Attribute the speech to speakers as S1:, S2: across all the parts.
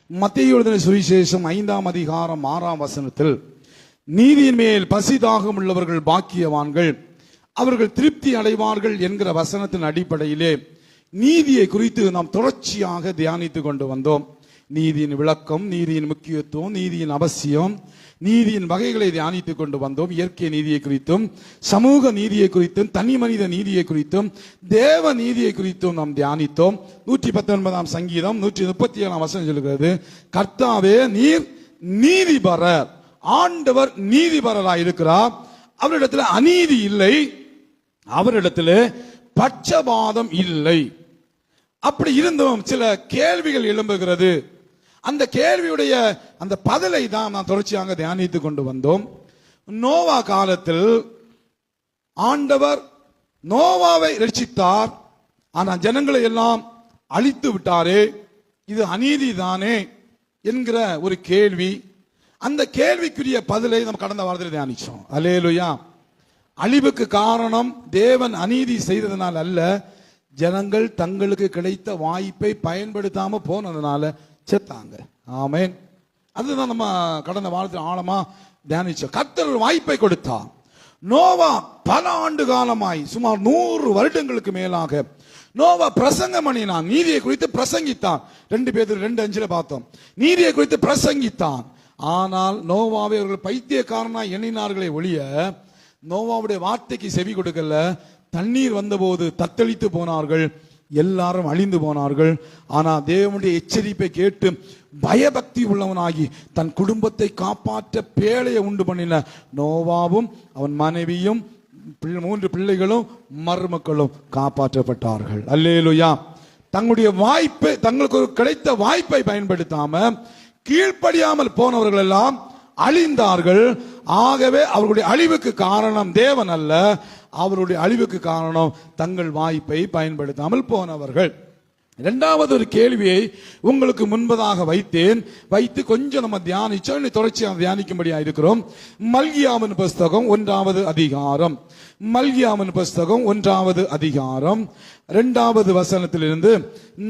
S1: மத்தேயு எழுதின சுவிசேஷம் 5ஆம் அதிகாரம் 6ஆம் வசனத்தில், நீதியின் மேல் பசி தாகம் உள்ளவர்கள் பாக்கியவான்கள், அவர்கள் திருப்தி அடைவார்கள் என்கிற வசனத்தின் அடிப்படையிலே நீதியை குறித்து நாம் தொடர்ச்சியாக தியானித்து கொண்டு வந்தோம். நீதியின் விளக்கம், நீதியின் முக்கியத்துவம், நீதியின் அவசியம், நீதியின் வகைகளை தியானித்துக் கொண்டு வந்தோம். இயற்கை நீதியை குறித்தும், சமூக நீதியை குறித்தும், தனி மனித நீதியை குறித்தும், தேவ நீதியை குறித்தும் நாம் தியானித்தோம். 119ஆம் சங்கீதம் 137ஆம் வசனம் சொல்கிறது, கர்த்தாவே நீர் நீதிபரர். ஆண்டவர் நீதிபரராய் இருக்கிறார். அவரிடத்தில் அநீதி இல்லை, அவரிடத்தில் பட்சபாதம் இல்லை. அப்படி இருந்தும் சில கேள்விகள் எழும்புகிறது. அந்த கேள்வியுடைய அந்த பதிலை தான் நாம் தொடர்ச்சியாக தியானித்துக் கொண்டு வந்தோம். நோவா காலத்தில் ஆண்டவர் நோவாவை ரட்சித்தார், ஆனால் ஜனங்களை எல்லாம் அழித்து விட்டாரே, இது அநீதி தானே என்கிற ஒரு கேள்வி. அந்த கேள்விக்குரிய பதிலை நாம் கடந்த வாரத்தில் தியானிச்சோம். அல்லேலூயா. அழிவுக்கு காரணம் தேவன் அநீதி செய்ததனால் அல்ல, ஜனங்கள் தங்களுக்கு கிடைத்த வாய்ப்பை பயன்படுத்தாம போனதுனால செத்தாங்க. ஆமென். அதுதான் நம்ம கடந்த வாரத்தில் ஆழமா தியானிச்சோம். கர்த்தர் ஒரு வாய்ப்பை கொடுத்தார். நோவா பல ஆண்டு காலமாய் சுமார் 100 வருடங்களுக்கு மேலாக நோவா பிரசங்கம் பண்ணினான், நீதியை குறித்து பிரசங்கித்தான். 2 பேதுரு 2:5 பார்த்தோம். நீதியை குறித்து பிரசங்கித்தான். ஆனால் நோவாவை அவர்கள் பைத்தியக்காரனாய் எண்ணினார்களே ஒழிய நோவாவுடைய வார்த்தைக்கு செவி கொடுக்கல. தண்ணீர் வந்தபோது தத்தளித்து போனார்கள், எல்லாரும் அழிந்து போனார்கள். ஆனால் தேவனுடைய எச்சரிப்பை கேட்டு பயபக்தி உள்ளவனாகி தன் குடும்பத்தை காப்பாற்ற பேழையை உண்டு பண்ணின நோவாவும் அவன் மனைவியும் 3 பிள்ளைகளும் மருமக்களும் காப்பாற்றப்பட்டார்கள். அல்லேலூயா. தங்களுடைய வாய்ப்பை, தங்களுக்கு ஒரு கிடைத்த வாய்ப்பை பயன்படுத்தாம கீழ்ப்படியாமல் போனவர்கள் எல்லாம் அழிந்தார்கள். ஆகவே அவர்களுடைய அழிவுக்கு காரணம் தேவன் அல்ல, அவருடைய அழிவுக்கு காரணம் தங்கள் வாய்ப்பை பயன்படுத்தாமல் போனவர்கள். இரண்டாவது ஒரு கேள்வியை உங்களுக்கு முன்பதாக வைத்து கொஞ்சம் நம்ம தியானிச்சோம். தொடர்ச்சியாக தியானிக்கும்படியாக இருக்கிறோம். மல்கியாவின் புஸ்தகம் 1வது அதிகாரம், மல்கியாவின் புஸ்தகம் 1வது அதிகாரம் 2வது வசனத்திலிருந்து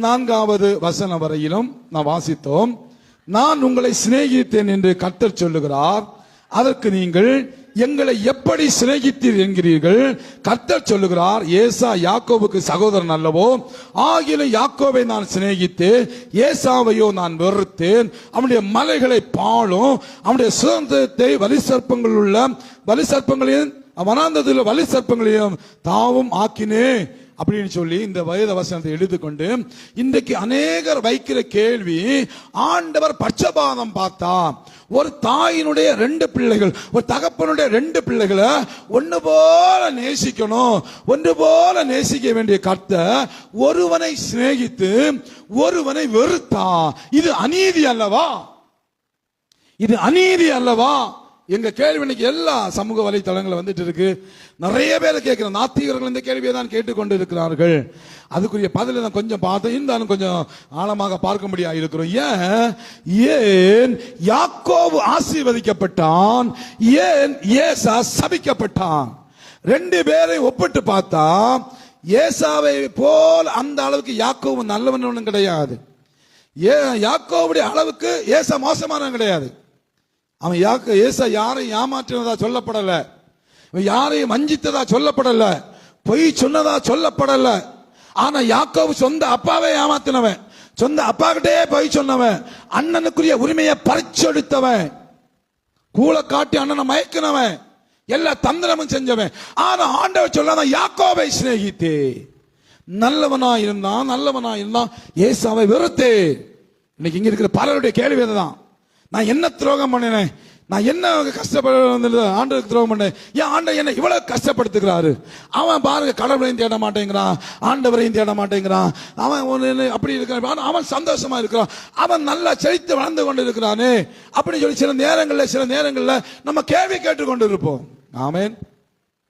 S1: 4வது வசனம் வரையிலும் நாம் வாசித்தோம். நான் உங்களை சிநேகித்தேன் என்று கர்த்தர் சொல்லுகிறார், அதற்கு நீங்கள் எங்களை எப்படி சிநேகித்தீர் என்கிறீர்கள். கர்த்தர் சொல்லுகிறார், ஏசா யாக்கோபுக்கு சகோதரன் அல்லவோ, ஆகிலும் யாக்கோபை நான் சிநேகித்தேன், ஏசாவையோ நான் வெறுத்தேன். அவனுடைய மலைகளை பாழும், அவனுடைய சுதந்திரத்தை வலிசர்ப்பங்களையும் வனாந்தத்தில் வலிசர்ப்பங்களையும் தாவும் ஆக்கினேன் அப்படின்னு சொல்லி இந்த வேத வசனத்தை எடுத்துக்கொண்டு இன்றைக்கு அநேகர் வைக்கிற கேள்வி, ஆண்டவர் பட்சபாதம் பார்த்தா ஒரு தாயினுடைய 2 பிள்ளைகள், ஒரு தகப்பனுடைய 2 பிள்ளைகளை ஒன்று போல நேசிக்கணும், ஒன்று போல நேசிக்க வேண்டிய கர்த்தர் ஒருவனை சிநேகித்து ஒருவனை வெறுத்தா, இது அநீதி அல்லவா? இது அநீதி அல்லவா? எங்க கேள்வி இன்னைக்கு எல்லா சமூக வலைத்தளங்கள் வந்துட்டு இருக்கு. நிறைய பேர் கேட்கிற நாத்திகர்கள் இந்த கேள்வியை தான் கேட்டுக்கொண்டு இருக்கிறார்கள். அதுக்குரிய பதில நான் கொஞ்சம் பார்த்தேன், இருந்தாலும் கொஞ்சம் ஆழமாக பார்க்க முடியாது இருக்கிறோம். ஏன் யாக்கோபு ஆசீர்வதிக்கப்பட்டான், ஏன் ஏசா சபிக்கப்பட்டான்? 2 பேரை ஒப்பிட்டு பார்த்தா ஏசாவை போல் அந்த அளவுக்கு யாக்கோபு நல்லவன் கிடையாது, யாக்கோபுடைய அளவுக்கு ஏசா மோசமானவன் கிடையாது. அவன் ஏசா யாரையும் ஏமாற்றினதா சொல்லப்படல, யாரையும் வஞ்சித்ததா சொல்லப்படல, பொய் சொன்னதா சொல்லப்படல. ஆனா யாக்கோபு சொந்த அப்பாவே ஏமாத்தினவன், சொந்த அப்பா கிட்டே பொய் சொன்னவன், அண்ணனுக்குரிய உரிமையை பறிச்செடுத்தவன், கூல காட்டி அண்ணனை மயக்கினவன், எல்லா தந்திரமும் செஞ்சவன். ஆனா ஆண்டவர் சொல்லாதான் யாக்கோபை சிநேகித்தே, நல்லவனா இருந்தான் ஏசாவை வெறுத்தே. இன்னைக்கு இங்க இருக்கிற பலருடைய கேள்வி தான், நான் என்ன துரோகம் பண்ணினேன், நான் என்ன கஷ்டப்பட ஆண்டவருக்கு துரோகம் பண்ணேன், ஏன் ஆண்டவர் என்ன இவ்வளவு கஷ்டப்படுத்துகிறாரு? அவன் பாருங்க கடவுளையும் தேட மாட்டேங்கிறான், ஆண்டவரையும் தேட மாட்டேங்கிறான், அவன் அப்படி இருக்கிறான், அவன் சந்தோஷமா இருக்கிறான், அவன் நல்லா செழித்து வளர்ந்து கொண்டு இருக்கிறானே அப்படின்னு சொல்லி சில நேரங்களில் நம்ம கேள்வி கேட்டுக்கொண்டு இருப்போம். ஆமென்.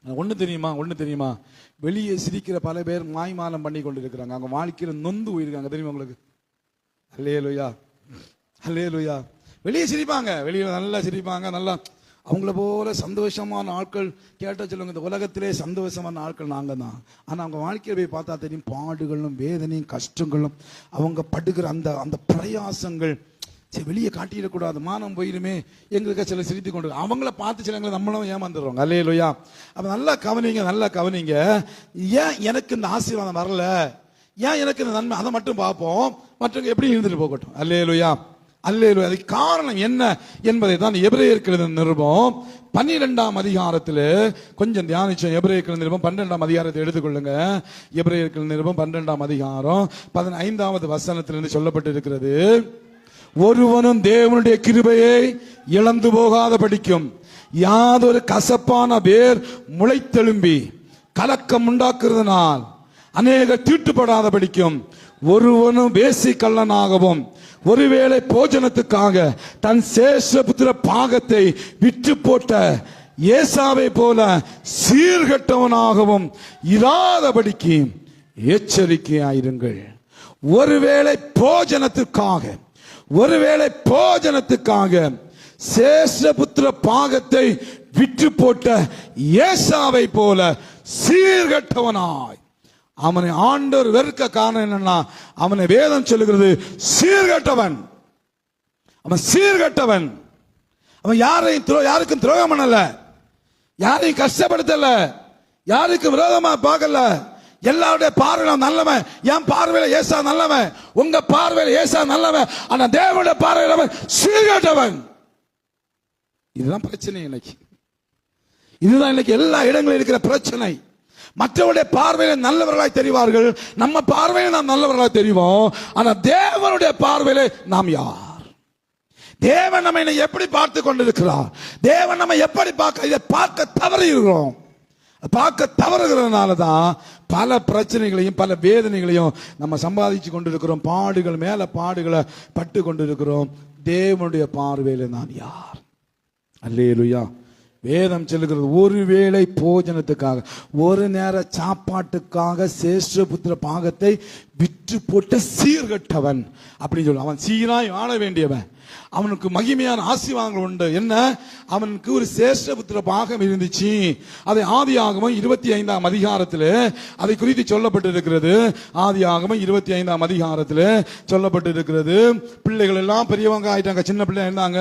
S1: ஒண்ணு தெரியுமா, வெளியே சிரிக்கிற பல பேர் மாய்மாலம் பண்ணி கொண்டு இருக்கிறாங்க, அவங்க வாழ்க்கையில நொந்து போயிருக்காங்க. தெரியுமா உங்களுக்கு? அல்லேலூயா, அல்லேலூயா. வெளியே சிரிப்பாங்க, வெளியே நல்லா சிரிப்பாங்க, நல்லா அவங்கள போல சந்தோஷமான ஆட்கள் கேட்ட சொல்லுங்க, இந்த உலகத்திலே சந்தோஷமான ஆட்கள் நாங்க தான். ஆனா அவங்க வாழ்க்கையை போய் பார்த்தா தெரியும், பாடுகளும் வேதனையும் கஷ்டங்களும் அவங்க படுகிற அந்த அந்த பிரயாசங்கள் சரி வெளியே காட்டிடக்கூடாது, மானம் போயிருமே எங்களுக்கு சில சிரித்து கொண்டு அவங்கள பார்த்து சிலங்களை நம்மளும் ஏமாந்துடுறோம். அல்லேலூயா. அப்ப நல்லா கவனிங்க, நல்லா கவனிங்க. ஏன் எனக்கு இந்த ஆசீர்வாதம் வரல, ஏன் எனக்கு இந்த நன்மை, அதை மட்டும் பார்ப்போம். மற்றவங்க எப்படி இருந்துட்டு போகட்டும். அல்லேலூயா, அல்லேலூயா. அதுக்கு காரணம் என்ன என்பதை தான் எபிரேயருக்கு எழுதின நிருபம் 12ஆம் அதிகாரத்தில் கொஞ்சம் தியானிச்சோம். எபிரேயருக்கு எழுதின நிருபம் 12ஆம் அதிகாரத்தை எடுத்துக்கொள்ளுங்க. எபிரேயருக்கு எழுதின நிருபம் 12ஆம் அதிகாரம் 15வது வசனத்திலிருந்து சொல்லப்பட்டு இருக்கிறது. ஒருவனும் தேவனுடைய கிருபையை இழந்து போகாத படிக்கும் யாதொரு கசப்பான வேர் முளைத்தெழும்பி கலக்கம் உண்டாக்குறதுனால் அநேக தீட்டுப்படாத படிக்கும் ஒருவனும் வேசி கள்ளனாகவும் ஒருவேளை போஜனத்துக்காக தன் சேஷபுத்திர பாகத்தை விற்று போட்ட ஏசாவை போல சீர்கட்டவனாகவும் இராதபடிக்கு எச்சரிக்கையாயிருங்கள். ஒருவேளை போஜனத்துக்காக சேஷபுத்திர பாகத்தை விற்று போட்ட ஏசாவை போல சீர்கட்டவனாய். அவனை ஆண்டவர் வெறுக்க காரணம் என்னன்னா, அவனை வேதம் சொல்லுகிறது சீர்கட்டவன். அவன் சீர்கட்டவன். அவன் யாருக்கும் துரோகம் பண்ணல, யாரையும் கஷ்டப்படுத்தல, யாருக்கும் விரோதமா பார்க்கல. எல்லாருடைய பார்வையில நல்லவன். என் பார்வையில ஏசா நல்லவன், உங்க பார்வையில ஏசா நல்லவன், ஆனா தேவனுடைய பார்வையில அவன் சீர்கட்டவன். இதுதான் பிரச்சனை இன்னைக்கு. இதுதான் இன்னைக்கு எல்லா இடங்களிலும் இருக்கிற பிரச்சனை. மற்றவருடைய பார்வையில நல்லவர்களாய் தெரிவார்கள், நம்ம பார்வையில நாம் நல்லவர்களாய் தெரிவோம். ஆனா தேவனுடைய பார்வையில நாம் யார்? தேவன் நம்ம எப்படி பார்த்து கொண்டிருக்கிறார்? தேவன் நம்ம எப்படி பார்க்க தவறுகிறோம். பார்க்க தவறுகிறதுனால தான் பல பிரச்சனைகளையும் பல வேதனைகளையும் நம்ம சம்பாதிச்சு கொண்டிருக்கிறோம். பாடுகள் மேல பாடுகளை பட்டு கொண்டிருக்கிறோம். தேவனுடைய பார்வையில நான் யார்? அல்லேலூயா. வேதம் சொல்லுகிறது ஒருவேளை போஜனத்துக்காக, ஒரு நேர சாப்பாட்டுக்காக சேஷ்டபுத்திர பாகத்தை விற்று போட்ட சீர்கட்டவன் அப்படின்னு சொல்ல. அவன் சீராய் வாழ வேண்டியவன். அவனுக்கு மகிமையான ஆசீர்வாதங்கள் உண்டு. என்ன? அவனுக்கு ஒரு சேஷ்டபுத்திர பாகம் இருந்துச்சு. அதை ஆதியாகமம் 25ஆம் அதிகாரத்தில் அதை குறித்து சொல்லப்பட்டிருக்கிறது. ஆதியாகமம் 25ஆம் அதிகாரத்தில் சொல்லப்பட்டிருக்கிறது. பிள்ளைகள் எல்லாம் பெரியவங்க ஆயிட்டாங்க, சின்ன பிள்ளை இருந்தாங்க,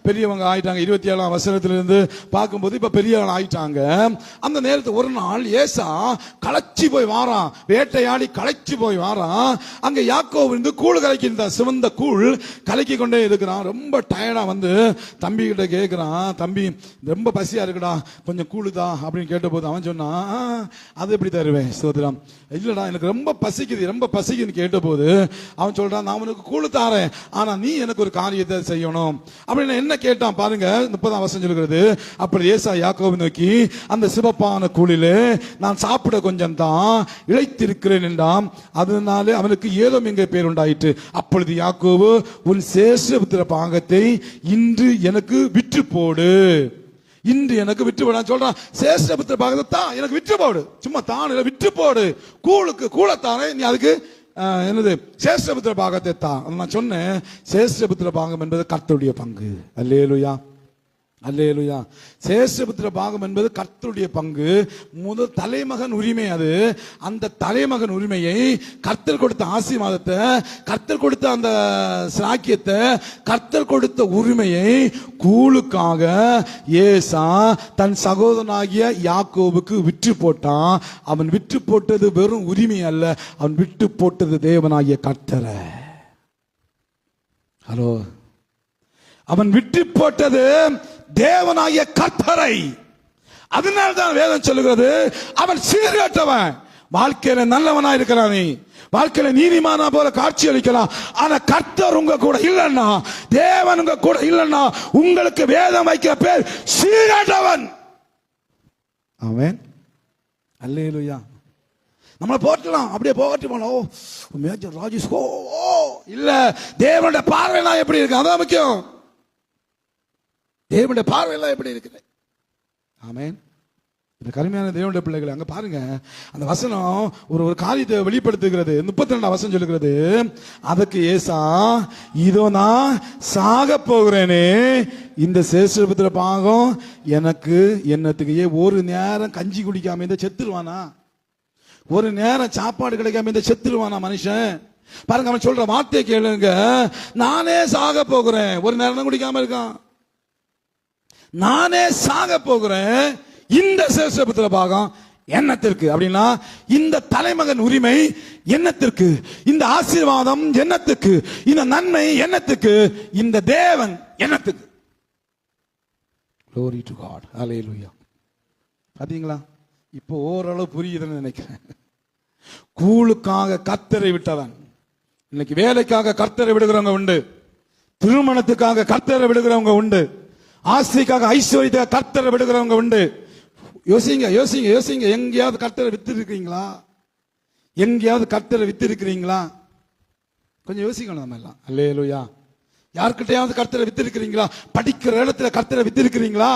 S1: பெரியவங்க ஆயிட்டாங்க. 27ஆம் வசனத்திலிருந்து பார்க்கும்போது இப்ப பெரியவங்க ஆயிட்டாங்க. அந்த நேரத்தில் ஒரு நாள் ஏசா களைச்சி போய் வாரான், வேட்டையாடி களைச்சி போய் வாரான். அங்க யாக்கோபு இருந்து கூழ் கலக்கின்ற சிவந்த கூழ் கலக்கி கொண்டே இருக்கிறான். ரொம்ப டயர்டா வந்து தம்பி கிட்ட கேட்கிறான், தம்பி ரொம்ப பசியா இருக்குடா, கொஞ்சம் கூழுதா அப்படின்னு கேட்டபோது அவன் சொன்னான், அது எப்படி தருவேன் சோதரம், இல்லடா எனக்கு ரொம்ப பசிக்குதுன்னு கேட்டபோது அவன் சொல்றான், நான் உனக்கு கூழு தாரேன், ஆனா நீ எனக்கு ஒரு காரியத்தை செய்யணும் அப்படின்னு என்ன கேட்டான் பாருங்க. 30ஆம் வசனம் சொல்கிறது, அப்படி ஏசா யாக்கோபை நோக்கி, அந்த சிவப்பான கூழிலே நான் சாப்பிட கொஞ்சம் தான் இழைத்திருக்கிறேன் என்றான். அதனாலே அவனுக்கு ஏதோ எங்க பேர் உண்டாயிற்று. அப்பொழுது யாக்கோபு, உன் சேஷ்டபுத்திர பாகத்தை இன்று எனக்கு விற்று போடு, இன்று எனக்கு விற்று போடு சொல்றான். சேஷ்டபுத்திர பாகத்தை தான் எனக்கு விற்று போடு, சும்மா தான் விற்று போடு, கூழத்தானே நீ அதுக்கு என்னது சேஷ்டபுத்திர பாகத்தை தான். நான் சொன்னேன், சேஷ்டபுத்திர பாகம் என்பது கர்த்தருடைய பங்கு. அல்லேலூயா, அல்லேலூயா. சேஷ்டபுத்திர பாகம் என்பது கர்த்தருடைய பங்கு, முதல் தலைமகன் உரிமை. அது அந்த தலைமகன் உரிமையை, கர்த்தர் கொடுத்த ஆசீர்வாதத்தை, கர்த்தர் கொடுத்த அந்த சாக்கியத்தை, கர்த்தர் கொடுத்த உரிமையை கூழுக்காக ஏசா தன் சகோதரனாகிய யாக்கோபுக்கு விற்று போட்டான். அவன் விற்று போட்டது வெறும் உரிமை அல்ல, அவன் விற்று போட்டது தேவனாகிய கர்த்தரை. ஹலோ, அவன் விற்று போட்டது தேவனாகிய கர்த்தரை. அதனால்தான் வேதம் சொல்லுகிறது, அவன் சீர்கட்டவன். வாழ்க்கையில நல்லவனா இருக்கிறான், நீ வாழ்க்கையில நீதிமானா போல காட்சி அளிக்கலாம், ஆனா கர்த்தர் உங்க கூட இல்லைன்னா, தேவன் உங்க கூட இல்லைன்னா, உங்களுக்கு வேதம் வைக்கிற பேர் சீர்கட்டவன். ஆமென், அல்லேலூயா. நம்மளை போட்டலாம், அப்படியே போகட்டு போனோம், ஓ மேஜர் ராஜேஷ், ஓ இல்ல, தேவனுடைய பார்வையெல்லாம் எப்படி இருக்கு அதான் முக்கியம். தேவனுடைய பார்வையெல்லாம் எப்படி இருக்குது? ஆமென். இந்த கருமையான தேவனுடைய பிள்ளைகளை அங்க பாருங்க, அந்த வசனம் ஒரு காரியத்தை வெளிப்படுத்துகிறது. 32ஆம் வசனம் சொல்லுகிறது, அதுக்கு ஏசா, இதோ நான் சாக போகிறேனே, இந்த சேஷ்டபுத்திர பாகம் எனக்கு என்னத்துக்கு? ஒரு நேரம் கஞ்சி குடிக்காம இந்த செத்துருவானா? ஒரு நேரம் சாப்பாடு கிடைக்காம இந்த செத்துருவானா மனுஷன்? பாருங்க, அவன் சொல்ற வார்த்தையை கேளுங்க. நானே சாக போகிறேன். ஒரு நேரம் குடிக்காம இருக்கான். நானே சாக போகிறேன், இந்த சேஷபுத்திர பாகம் என்னத்திற்கு அப்படின்னா, இந்த தலைமகன் உரிமை என்னத்திற்கு, இந்த ஆசீர்வாதம் என்னத்துக்கு, இந்த நன்மை என்னத்துக்கு, இந்த தேவன் என்னத்துக்கு. Glory to God. Hallelujah. பாத்தீங்களா? இப்போ ஓரளவு புரியுதுன்னு நினைக்கிறேன். கூழுக்காக கர்த்தரை விட்டவன் இன்னைக்கு வேலைக்காக கர்த்தரை விடுகிறவங்க உண்டு, திருமணத்துக்காக கர்த்தரை விடுகிறவங்க உண்டு, ஆசைக்காக ஐஸ்வர்யத்துக்காக கர்த்தரை விடுகிறவங்க உண்டு. யோசிங்க யோசிங்க யோசிங்க. எங்கேயாவது கர்த்தரை வித்து இருக்கிறீங்களா? எங்கேயாவது கர்த்தரை வித்து இருக்கிறீங்களா? கொஞ்சம் யோசிக்கணும் நம்ம எல்லாம். அல்லேலூயா. யார்கிட்டயாவது கர்த்தரை வித்து இருக்கிறீங்களா? படிக்கிற இடத்துல கர்த்தரை வித்து இருக்கிறீங்களா?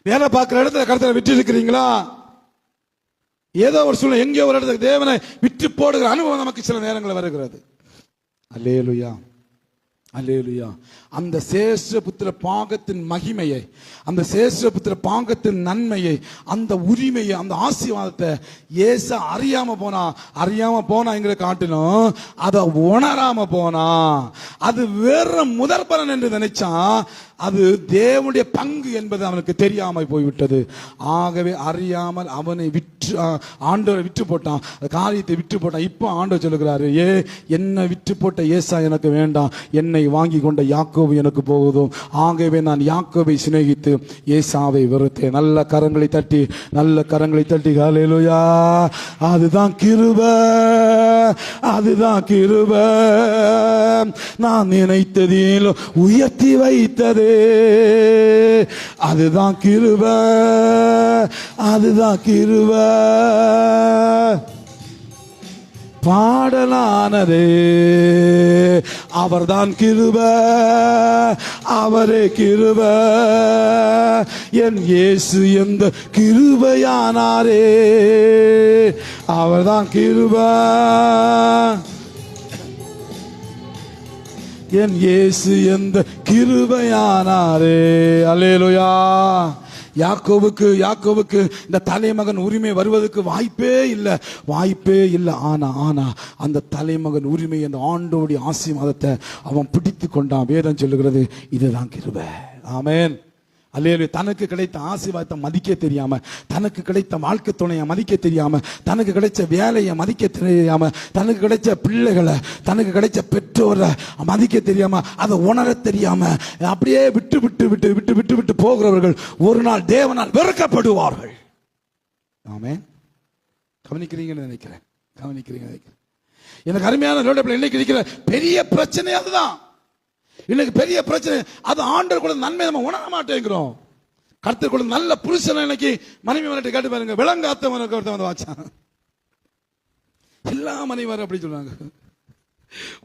S1: வேலை பார்க்கிற இடத்துல கர்த்தரை விட்டு இருக்கிறீங்களா? ஏதோ ஒரு சூழ்நிலை எங்கேயோ ஒரு இடத்துக்கு தேவனை விட்டு போடுகிற அனுபவம் நமக்கு சில நேரங்களில் வருகிறது. அல்லேலூயா, அல்லேலூயா. அந்த சேஷபுத்திர பாகத்தின் மகிமையை, அந்த சேஷபுத்திர பாகத்தின் நன்மையை, அந்த உரிமையை, அந்த ஆசீர்வாதத்தை ஏச அறியாம போனா காட்டிலும் அதை உணராம போனா, அது வேற முதற்பலன் என்று நினைச்சா, அது தேவனுடைய பங்கு என்பது அவனுக்கு தெரியாம போய்விட்டது. ஆகவே அறியாமல் அவனை ஆண்டவரை விட்டு போட்டான், காரியத்தை விட்டு போட்டான். இப்போ ஆண்டவர் சொல்லுகிறாரு, என்னை விட்டு போட்ட ஏசா எனக்கு வேண்டாம், என்னை வாங்கி கொண்ட யாக்கோபு எனக்கு போகுதும். ஆகவே நான் யாக்கோபை சிநேகித்து ஏசாவை வெறுத்தேன். நல்ல கரங்களை தட்டி, நல்ல கரங்களை தட்டி ஹல்லேலூயா. அதுதான் கிருபை, அதுதான் கிருபை. நான் நினைத்ததில் உயர்த்தி வைத்தது, அதுதான் கிருபை, அதுதான் கிருபை. பாடலானது அவர்தான் கிருபை, அவரே கிருபை. என் இயேசு எந்த கிருபையானாரே, அவர்தான் கிருபை. என் இயேசு எந்த கிருபையானாரே. அல்லேலூயா. யாக்கோவுக்கு இந்த தலைமகன் உரிமை வருவதற்கு வாய்ப்பே இல்லை. ஆனா அந்த தலைமகன் உரிமை, அந்த ஆண்டோடைய ஆசீர்வாதத்தை அவன் பிடித்து கொண்டான். வேதம் சொல்லுகிறது, இதுதான் கிருபை. ஆமென். அல்லேலூயா. தனக்கு கிடைத்த ஆசீர்வாதத்தை மதிக்க தெரியாம, தனக்கு கிடைத்த வாழ்க்கை துணையை மதிக்க தெரியாம, தனக்கு கிடைச்ச வேலையை மதிக்க தெரியாம, தனக்கு கிடைச்ச பிள்ளைகளை, தனக்கு கிடைச்ச பெற்றோரை மதிக்க தெரியாம, அதை உணர தெரியாம அப்படியே விட்டு விட்டு விட்டு விட்டு விட்டு விட்டு போகிறவர்கள் ஒரு நாள் தேவனால் வெறுக்கப்படுவார்கள். ஆமென். கவனிக்கிறீங்கன்னு நினைக்கிறேன். எனக்கு அருமையான இன்னைக்கு இருக்கிற பெரிய பிரச்சனை அதுதான். இன்னைக்கு பெரிய பிரச்சனை அது. ஆண்டவர் கூட நன்மை நம்ம உணர மாட்டேங்கிறோம். கர்த்தர் கூட நல்ல புருஷன் இன்னைக்கு மனைவி வரட்டு கேட்டு பாருங்க, விளங்காத்தவனுக்கு ஒருத்தன் வந்து வாச்சான். எல்லா மனைவி அப்படி சொல்றாங்க.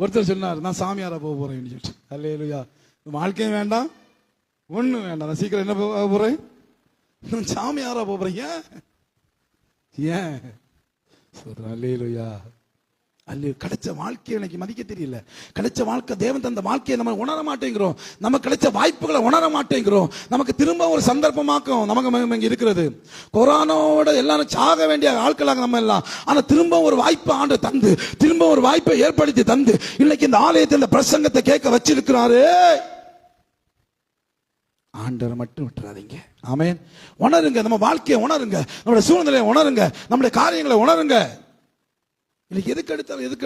S1: ஒருத்தர் சொன்னார், நான் சாமியாரா போக போறேன். அல்லேலூயா. வாழ்க்கையும் வேண்டாம், ஒண்ணும் வேண்டாம், நான் சீக்கிரம் என்ன போக போறேன், நான் சாமியாரா போறேன். ஏன் சொல்றேன்? அல்லேலூயா. அல்ல கிடைச்ச வாழ்க்கையை எனக்கு மதிக்க தெரியல. கிடைச்ச வாழ்க்கை, தேவன் தந்த வாழ்க்கையை நம்ம உணர மாட்டேங்கிறோம். நமக்கு கிடைச்ச வாய்ப்புகளை உணர மாட்டேங்கிறோம். நமக்கு திரும்ப ஒரு சந்தர்ப்பமாக்கும் நமக்கு இருக்கிறது. கொரோனாவோட எல்லாரும் சாக வேண்டிய ஆட்களாக நம்ம எல்லாம். ஆனா திரும்ப ஒரு வாய்ப்பை ஆண்டு தந்து, திரும்ப ஒரு வாய்ப்பை ஏற்படுத்தி தந்து இன்னைக்கு இந்த ஆலயத்தில் இந்த பிரசங்கத்தை கேட்க வச்சிருக்கிறாரு. ஆண்டவரை மட்டும் விட்டுறாதீங்க. ஆமென். உணருங்க, நம்ம வாழ்க்கையை உணருங்க, நம்முடைய சூழ்நிலையை உணருங்க, நம்முடைய காரியங்களை உணருங்க. இன்னைக்கு எதுக்கு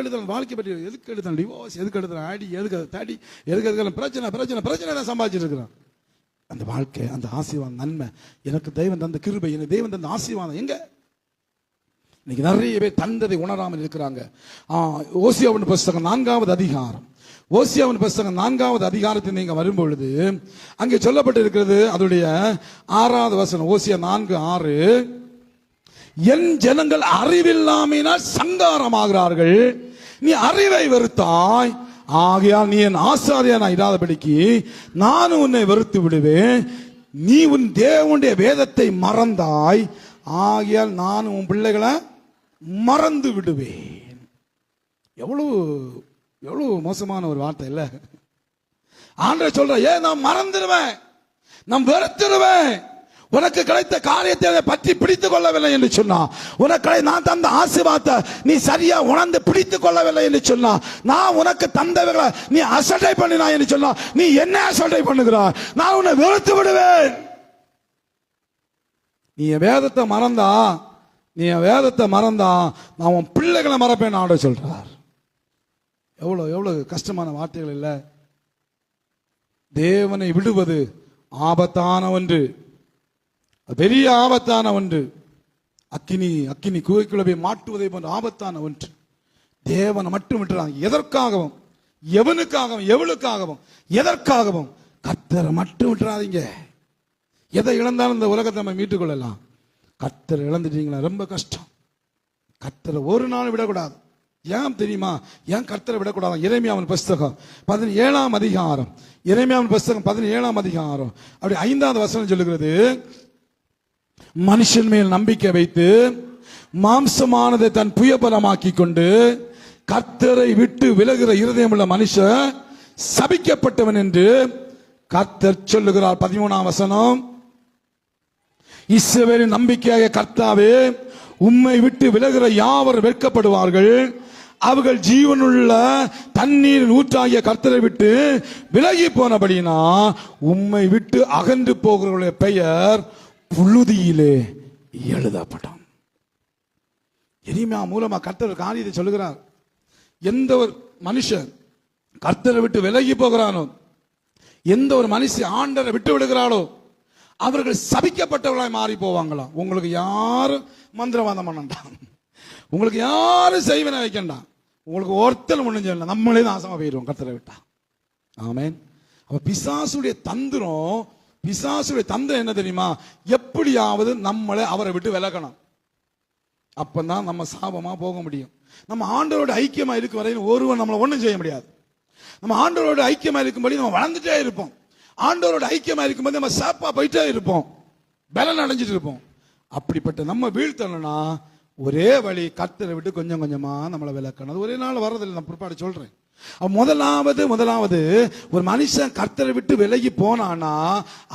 S1: எடுத்தாலும் வாழ்க்கை பற்றி எதுக்கு எடுத்தாலும் டிவோர்ஸ், எதுக்கு எடுத்தாலும் ஆடி, எதுக்கு தாடி, எதுக்கு எடுத்தாலும் பிரச்சனை தான் சம்பாதிச்சிட்டு இருக்கிறான். அந்த வாழ்க்கை, அந்த ஆசீர்வாதம், நன்மை, எனக்கு தெய்வம் தந்த கிருபை, எனக்கு தெய்வம் தந்த ஆசீர்வாதம் எங்க? இன்னைக்கு நிறைய பேர் தந்ததை உணராமல் இருக்கிறாங்க. ஓசியாவின் புஸ்தகம் 4வது அதிகாரம், ஓசியாவின் புஸ்தகம் 4வது அதிகாரத்தில் நீங்க வரும்பொழுது அங்கே சொல்லப்பட்டிருக்கிறது, அதனுடைய 6வது வசனம். ஓசியா 4:6. என் ஜனங்கள் அறிவில்லாமையினால் சங்காரமாகிறார்கள், நீ அறிவை வெறுத்தாய், ஆகையால் நீ என் ஆசாரியனா இராதபடிக்கு நானும் உன்னை வெறுத்து விடுவேன். நீ உன் தேவனுடைய வேதத்தை மறந்தாய், ஆகையால் நான் உன் பிள்ளைகளை மறந்து விடுவேன். எவ்வளவு மோசமான ஒரு வார்த்தை இல்ல? ஆண்டவர் சொல்ற, நான் மறந்துடுவேன், நான் வெறுத்துடுவேன், உனக்கு கிடைத்த காரியத்தை அதை பற்றி பிடித்துக் கொள்ளவில்லை என்று சொன்னா, உனக்கு நான் தந்த ஆசீர்வாதத்தை நீ சரியா உணர்ந்து பிடித்துக் கொள்ளவில்லை என்று சொன்னா, நான் உனக்கு தந்தவர்களை நீ அசட்டை பண்ணினா என்று சொன்னா, நீ என்ன அசட்டை பண்ணுகிறாய்? நான் உன்னை வெறுத்து விடுவேன். நீ வேதத்தை மறந்தா நான் உன் பிள்ளைகளை மறப்பேன் ஆண்டு சொல்றார். எவ்வளவு கஷ்டமான வார்த்தைகள் இல்ல. தேவனை விடுவது ஆபத்தான ஒன்று, பெரிய ஆபத்தான ஒன்று. அக்கினி குகைக்குள்ள போய் மாட்டுவதை போன்ற ஆபத்தான ஒன்று. தேவனை மட்டும் விட்டுறாங்க. எதற்காகவும், எவனுக்காகவும், எவளுக்காகவும், எதற்காகவும் கர்த்தரை மட்டும் விட்டுறாதீங்க. எதை இழந்தாலும் இந்த உலகத்தை நம்ம மீட்டுக் கொள்ளலாம். கர்த்தரை இழந்துட்டீங்களா ரொம்ப கஷ்டம். கர்த்தரை ஒரு நாள் விடக்கூடாது. ஏன் தெரியுமா? ஏன் கர்த்தரை விடக்கூடாது? எரேமியாவின் புஸ்தகம் 17ஆம் அதிகாரம், எரேமியாவின் புஸ்தகம் 17ஆம் அதிகாரம் அப்படி 5வது வசனம் சொல்லுகிறது, மனுஷன் மேல் நம்பிக்கை வைத்து மாம்சமானதை தன் புயபலமாக்கி கொண்டு கர்த்தரை விட்டு விலகுகிற இருதயம் உள்ள மனுஷன் சபிக்கப்பட்டவன் என்று கர்த்தர் சொல்லுகிறார். 13ஆம் வசனம், இஸ்ரவேலின் நம்பிக்கையாக கர்த்தாவே, உம்மை விட்டு விலகுகிற யாவர் வெட்கப்படுவார்கள். அவர்கள் ஜீவனுள்ள தண்ணீர் ஊற்றாகிய கர்த்தரை விட்டு விலகி போனபடினா உம்மை விட்டு அகன்று போகிறவர்களுடைய பெயர் புழுதியிலே எழுதப்படும். எரேமியா மூலமா கர்த்தர் காரியத்தை சொல்லுகிறார். எந்த ஒரு மனுஷன் கர்த்தரை விட்டு விலகி போகிறானோ, எந்த ஒரு மனுஷன் ஆண்டரை விட்டு விடுகிறாளோ, அவர்கள் சபிக்கப்பட்டவர்களாய் மாறி போவாங்களாம். உங்களுக்கு யாரும் மந்திரவாதம் பண்ணண்டாம், உங்களுக்கு யாரும் செய்வன வைக்கண்டாம், உங்களுக்கு ஒருத்தர் ஒண்ணும் செய்யலாம், நம்மளே நாசமா போயிடுவோம் கர்த்தரை விட்டா. ஆமென். அப்ப பிசாசுடைய தந்திரம் என்ன தெரியுமா? எப்படியாவது நம்மளை அவரை விட்டு விலகணும். அப்பதான் நம்ம சாபமா போக முடியும். நம்ம ஆண்டவரோட ஐக்கியமா இருக்க வரையும் ஒருவன் நம்மளை ஒண்ணும் செய்ய முடியாது. நம்ம ஆண்டவரோட ஐக்கியமா இருக்கும்படி நம்ம வளர்ந்துட்டே இருப்போம். ஆண்டவரோட ஐக்கியமா இருக்கும்போது நம்ம சாப்பா போயிட்டே இருப்போம், பலன் அடைஞ்சிட்டு இருப்போம். அப்படிப்பட்ட நம்ம வீழ்த்தணும்னா ஒரே வழி, கர்த்தரை விட்டு கொஞ்சம் கொஞ்சமா நம்மளை விலக்கணும். அது ஒரே நாள் வர்றதில்லை, நான் பிற்பாடு சொல்றேன். முதலாவது ஒரு மனுஷன் கர்த்தரை விட்டு விலகி போனானா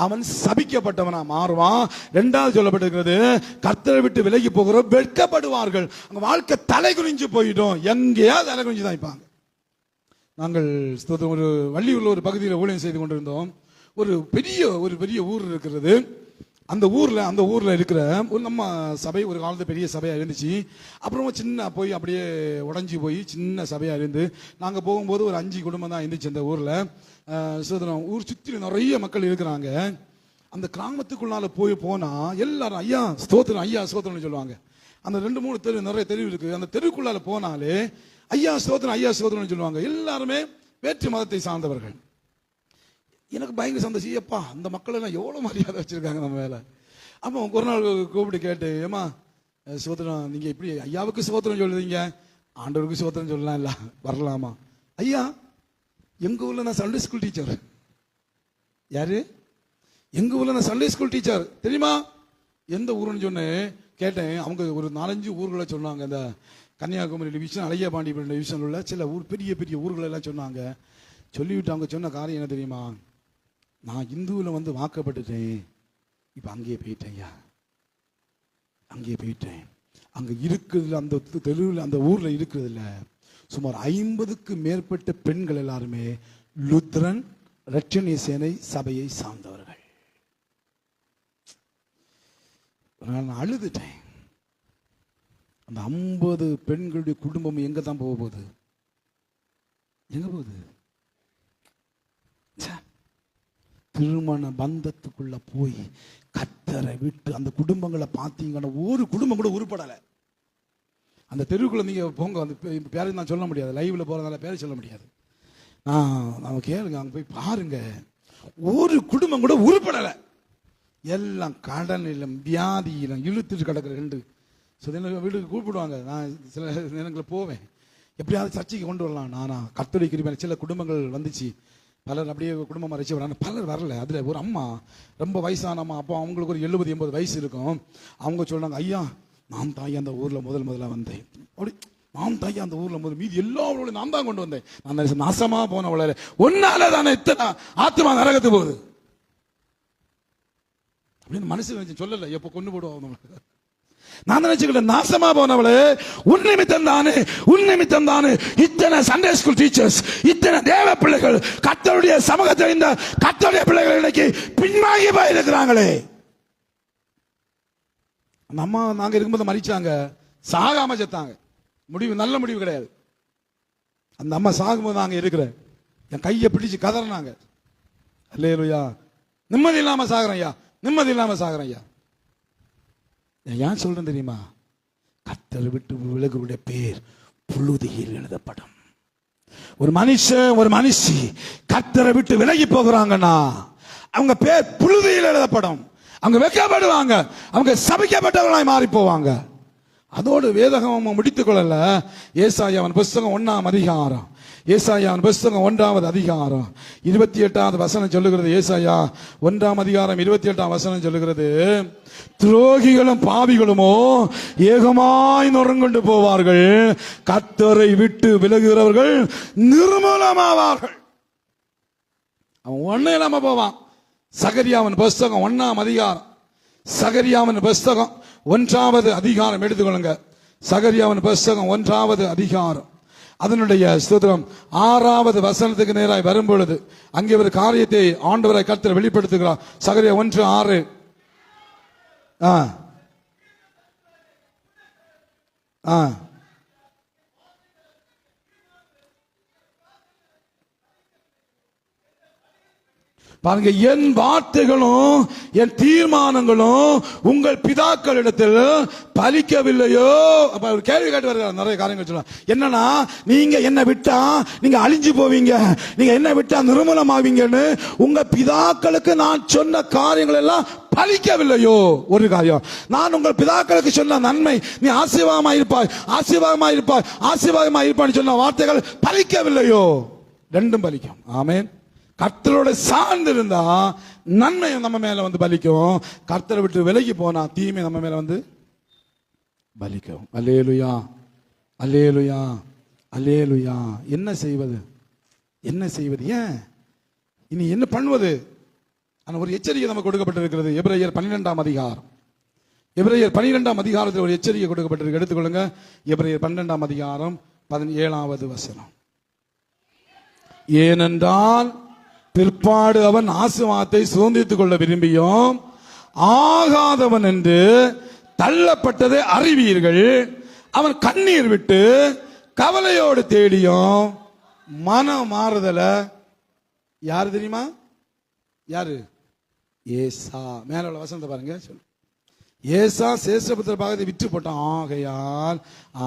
S1: அவன் சபிக்கப்பட்டவனா மாறுவான். 2வது சொல்லப்பட்டிருக்கிறது, கர்த்தரை விட்டு விலகி போகிற வெட்கப்படுவார்கள். அங்க வாழ்க்கை தலை குனிஞ்சு போயிடும். எங்கேயா தலை குனிஞ்சு தான் இருப்பாங்க. நாங்கள் ஒரு வள்ளியூர்ல ஒரு பகுதியில் ஊழியம் செய்து கொண்டிருந்தோம். ஒரு பெரிய ஊர் இருக்கிறது. அந்த ஊர்ல இருக்கிற ஒரு நம்ம சபை ஒரு காலத்துல பெரிய சபையா இருந்துச்சு. அப்புறமா சின்ன போய் அப்படியே உடஞ்சி போய் சின்ன சபையா இருந்து நாங்க போகும்போது ஒரு 5 குடும்பம் தான் இருந்துச்சு அந்த ஊர்ல. ஊர் சுற்றி நிறைய மக்கள் இருக்கிறாங்க. அந்த கிராமத்துக்குள்ளால போனா எல்லாரும் ஐயா ஸ்தோத்திரம் சொல்லுவாங்க. அந்த 2-3 தெரு நிறைய தெரு இருக்கு. அந்த தெருக்குள்ளால போனாலே ஐயா ஸ்தோத்திரம் சொல்லுவாங்க. எல்லாருமே வேற்று மதத்தை சார்ந்தவர்கள். எனக்கு பயங்கர சந்தோஷம். எப்பா அந்த மக்கள் எல்லாம் எவ்வளவு மரியாதை வச்சிருக்காங்க நம்ம மேல. அப்போ ஒரு நாள் கூப்பிட்டு கேட்டு, ஏமா சோத்திரம், நீங்க இப்படி ஐயாவுக்கு சோத்திரம் சொல்லுவீங்க, ஆண்டவருக்கு சோத்திரம் சொல்லலாம் இல்ல, வரலாமா? ஐயா எங்க ஊர்ல நான் சண்டே ஸ்கூல் டீச்சர். யாரு? எங்க ஊர்ல நான் சண்டே ஸ்கூல் டீச்சர். தெரியுமா? எந்த ஊருன்னு சொன்னேன். கேட்டேன். அவங்க ஒரு 4-5 ஊர்களை சொன்னாங்க. இந்த கன்னியாகுமரி டிவிஷன், அழகியபாண்டி டிவிஷன் உள்ள சில பெரிய ஊர்கள் எல்லாம் சொன்னாங்க. சொல்லிவிட்டு அவங்க சொன்ன காரியம் என்ன தெரியுமா? நான் இந்துவில் வந்து வாக்கப்பட்டுட்டேன், இப்ப அங்கேயே போயிட்டேன் ஐயா, அங்கேயே போயிட்டேன். அங்க இருக்கிறதுல அந்த தெருவில் அந்த ஊர்ல இருக்கிறதுல சுமார் 50க்கு மேற்பட்ட பெண்கள் எல்லாருமே லுத்ரன் ரட்சணிய சேனை சபையை சார்ந்தவர்கள். நான் அழுதுட்டேன். அந்த 50 பெண்களுடைய குடும்பம் எங்க தான் போக போகுது? எங்க போகுது? திருமண பந்தத்துக்குள்ள போய் கர்த்தரை விட்டு அந்த குடும்பங்களை பார்த்தீங்கன்னா ஒரு குடும்பம் கூட உருப்படலை. அந்த தெருவுக்குள்ள நீங்க போங்க, அந்த பேரை நான் சொல்ல முடியாது, லைவ்ல போறதால பேரை சொல்ல முடியாது. நம்ம கேளுங்க, அங்க போய் பாருங்க, ஒரு குடும்பம் கூட உருப்படலை. எல்லாம் கடனிலும் வியாதியிலும் இழுத்துட்டு கிடக்குற 2 வீட்டுக்கு கூப்பிடுவாங்க. நான் சில நேரங்களில் போவேன், எப்படியாவது சர்ச்சைக்கு கொண்டு வரலாம். நானா கர்த்தருடைய கிருபையால சில குடும்பங்கள் வந்துச்சு. பலர் அப்படியே குடும்பமாக ரசிச்சு வராங்க, பலர் வரல. அதில் ஒரு அம்மா ரொம்ப வயசான அம்மா, அப்போ அவங்களுக்கு ஒரு 70-80 வயசு இருக்கும். அவங்க சொல்றாங்க, ஐயா நான் தாய் அந்த ஊரில் முதல்ல வந்தேன். அப்படி நான் தாய் அந்த ஊரில் மீதி எல்லாரோட நான் தான் கொண்டு வந்தேன். நான் நாசமா போனவள ஒன்னால தானே இத்தனை ஆத்மா நரகத்து போகுது. அப்படின்னு மனசு நினைச்சு சொல்லல, எப்ப கொண்டு போடுவோம். நான் நினைச்சுக்கிட்டேன், நாசமா போனவளே, உன் நிமித்தம் தானே, உன் நிமித்தம் தானே இத்தனை சண்டே ஸ்கூல் டீச்சர்ஸ், இத்தனை தேவ பிள்ளைகள், கர்த்தருடைய சமூகத்தில் இந்த கர்த்தருடைய பிள்ளைகள் இன்னைக்கு பின்வாங்கி போயிருக்கிறாங்களே. அந்த அம்மா நாங்க இருக்கும்போது மறிச்சாங்க, சாகாம செத்தாங்க. முடிவு நல்ல முடிவு கிடையாது. அந்த அம்மா சாகும்போது நாங்க இருக்கிறேன், என் கையை பிடிச்சு கதறினாங்க. அல்லேலூயா. நிம்மதி இல்லாம சாகுறேன் ஐயா, நிம்மதி இல்லாம சாகுறேன் ஐயா. ஏன் சொல்றேன் தெரியுமா? கர்த்தரை விட்டு விலகுடைய பேர் புழுதியில் எழுதப்படும். ஒரு மனுஷன் ஒரு மனுஷி கர்த்தரை விட்டு விலகி போகிறாங்கன்னா அவங்க பேர் புழுதியில் எழுதப்படும். அவங்க வெட்கப்படுவாங்க, அவங்க சபிக்கப்பட்டவர்களாய் மாறி போவாங்க. அதோடு வேதகம் முடித்துக் கொள்ளல. ஏசாயாவின் புஸ்தகம் 1ஆம் அதிகாரம், ஏசாயாவின் புஸ்தகம் 1வது அதிகாரம் 28வது வசனம் சொல்லுகிறது. ஏசாயா 1ஆம் அதிகாரம் 28ஆம் வசனம் சொல்லுகிறது, துரோகிகளும் பாவிகளுமோ ஏகமாய் நொறுங்கொண்டு போவார்கள், கர்த்தரை விட்டு விலகுகிறவர்கள் நிர்மூலமாவார்கள். அவன் ஒண்ணு இல்லாம போவான். சகரியாவின் புஸ்தகம் 1ஆம் அதிகாரம், சகரியாவின் புஸ்தகம் 1வது அதிகாரம் எடுத்துக்கொள்ளுங்க. சகரியாவின் புஸ்தகம் 1வது அதிகாரம் அதனுடைய ஸ்தோத்திரம் 6வது வசனத்துக்கு நேராய் வரும்பொழுது அங்கே ஒரு காரியத்தை ஆண்டவரை கர்த்தர் வெளிப்படுத்துகிறார். சகரியா 1:6. பாருங்க, என் வார்த்தைகளும் என் தீர்மானங்களும் உங்கள் பிதாக்களிடத்தில் பலிக்கவில்லையோ. அப்ப ஒரு கேள்வி கேட்டு வருகிறார். நிறைய காரியங்கள் சொல்லலாம். என்னன்னா, நீங்க என்ன விட்டா நீங்க அழிஞ்சு போவீங்க, நீங்க என்ன விட்டா நிர்மூலமாவீங்கன்னு உங்க பிதாக்களுக்கு நான் சொன்ன காரியங்கள் எல்லாம் பலிக்கவில்லையோ. ஒரு காரியம், நான் உங்கள் பிதாக்களுக்கு சொன்ன நன்மை, நீ ஆசீர்வாதமா இருப்பாய், ஆசீர்வாதமா இருப்பாய், ஆசீர்வாதமா இருப்பான்னு சொன்ன வார்த்தைகள் பலிக்கவில்லையோ. ரெண்டும் பலிக்கும். ஆமென். கர்த்தரோட சார்ந்து இருந்தா நன்மை நம்ம மேல வந்து பலிக்கும், கர்த்தரை விட்டு விலகி போனா தீமை நம்ம மேல வந்து பலிக்கும். அல்லேலூயா, அல்லேலூயா, அல்லேலூயா. என்ன செய்வது, என்ன செய்வது, ஏன் இனி என்ன பண்ணுவது? ஆனா ஒரு எச்சரிக்கை நமக்கு கொடுக்கப்பட்டிருக்கிறது. எபிரேயர் 12ஆம் அதிகாரம், எபிரேயர் 12ஆம் அதிகாரத்தில் ஒரு எச்சரிக்கை கொடுக்கப்பட்டிருக்கு. எடுத்துக்கொள்ளுங்க. எபிரேயர் 12ஆம் அதிகாரம் 17வது வசனம். ஏனென்றால் பிற்பாடு அவன் ஆசீர்வாதத்தை சுதந்திரித்துக் கொள்ள விரும்பியும் ஆகாதவன் என்று தள்ளப்பட்டதை அறிவீர்கள். அவன் கண்ணீர் விட்டு கவலையோடு தேடியும் மனம் மாறுதல யாரு தெரியுமா? யாரு? ஏசா. மேல உள்ள வசனத்தை பாருங்க. சொல்லு. ஏசா சேஷபுத்திர பாகத்தை விற்று போட்டான்.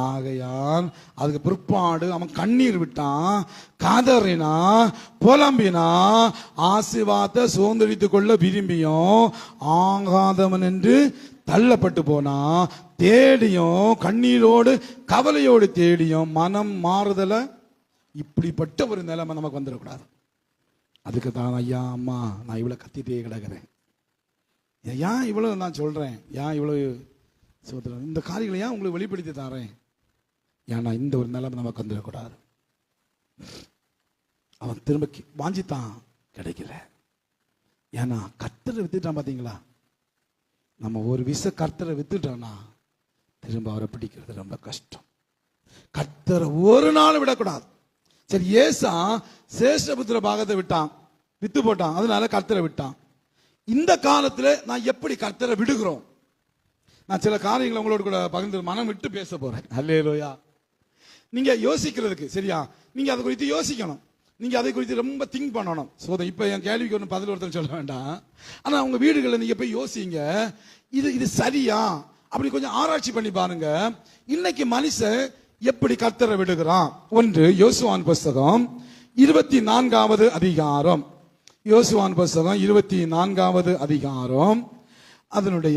S1: ஆகையால் அதுக்கு பிற்பாடு அவன் கண்ணீர் விட்டான், கதறினா, புலம்பினா, ஆசீர்வாதத்தை சுதந்திரித்துக் கொள்ள விரும்பியும் ஆகாதவன் என்று தள்ளப்பட்டு போனா, தேடியும் கண்ணீரோடு கவலையோடு தேடியும் மனம் மாறுதல. இப்படிப்பட்ட ஒரு நிலைமை நமக்கு வந்துடக்கூடாது. அதுக்கு தான் ஐயா அம்மா நான் இவ்வளவு கத்திட்டே கிடக்கிறேன். ஏன் இவ்வளவு நான் சொல்றேன், ஏன் இவ்வளவு சோதனை, இந்த காரியங்களை ஏன் உங்களுக்கு வெளிப்படுத்தி தரேன்? ஏன்னா இந்த ஒரு நிலைமை நமக்கு வந்துடக்கூடாது. அவன் திரும்ப வாஞ்சித்தான், கிடைக்கல. ஏன்னா கர்த்தரை வித்துட்டான். பாத்தீங்களா, நம்ம ஒரு கர்த்தரை வித்துட்டோம்னா திரும்ப அவரை பிடிக்கிறது ரொம்ப கஷ்டம். கர்த்தரை ஒரு நாள் விடக்கூடாது. சரி, ஏசா சேஷபுத்திர பாகத்தை விட்டான், வித்து போட்டான், அதனால கர்த்தரை விட்டான். இந்த காலத்துல நான் எப்படி கர்த்தரை விடுகிறோம்? நான் சில காரியங்களை உங்களோட கூட பகிர்ந்து மனம் விட்டு பேச போறேன். அல்லேலூயா. நீங்க யோசிக்கிறதுக்கு, சரியா, நீங்க அதை குறித்து யோசிக்கணும், நீங்க அதை குறித்து ரொம்ப திங்க் பண்ணணும். இப்ப என் கேள்விக்கு ஒன்றும் பதில் ஒருத்தர் சொல்ல வேண்டாம். ஆனா உங்க வீடுகளில் நீங்க போய் யோசிங்க, இது சரியா அப்படி கொஞ்சம் ஆராய்ச்சி பண்ணி பாருங்க. இன்னைக்கு மனுஷன் எப்படி கர்த்தரை விடுகிறான்? ஒன்று யோசுவான் புஸ்தகம் 24வது அதிகாரம், யோசுவான் புஸ்தகம் 24வது அதிகாரம் அதனுடைய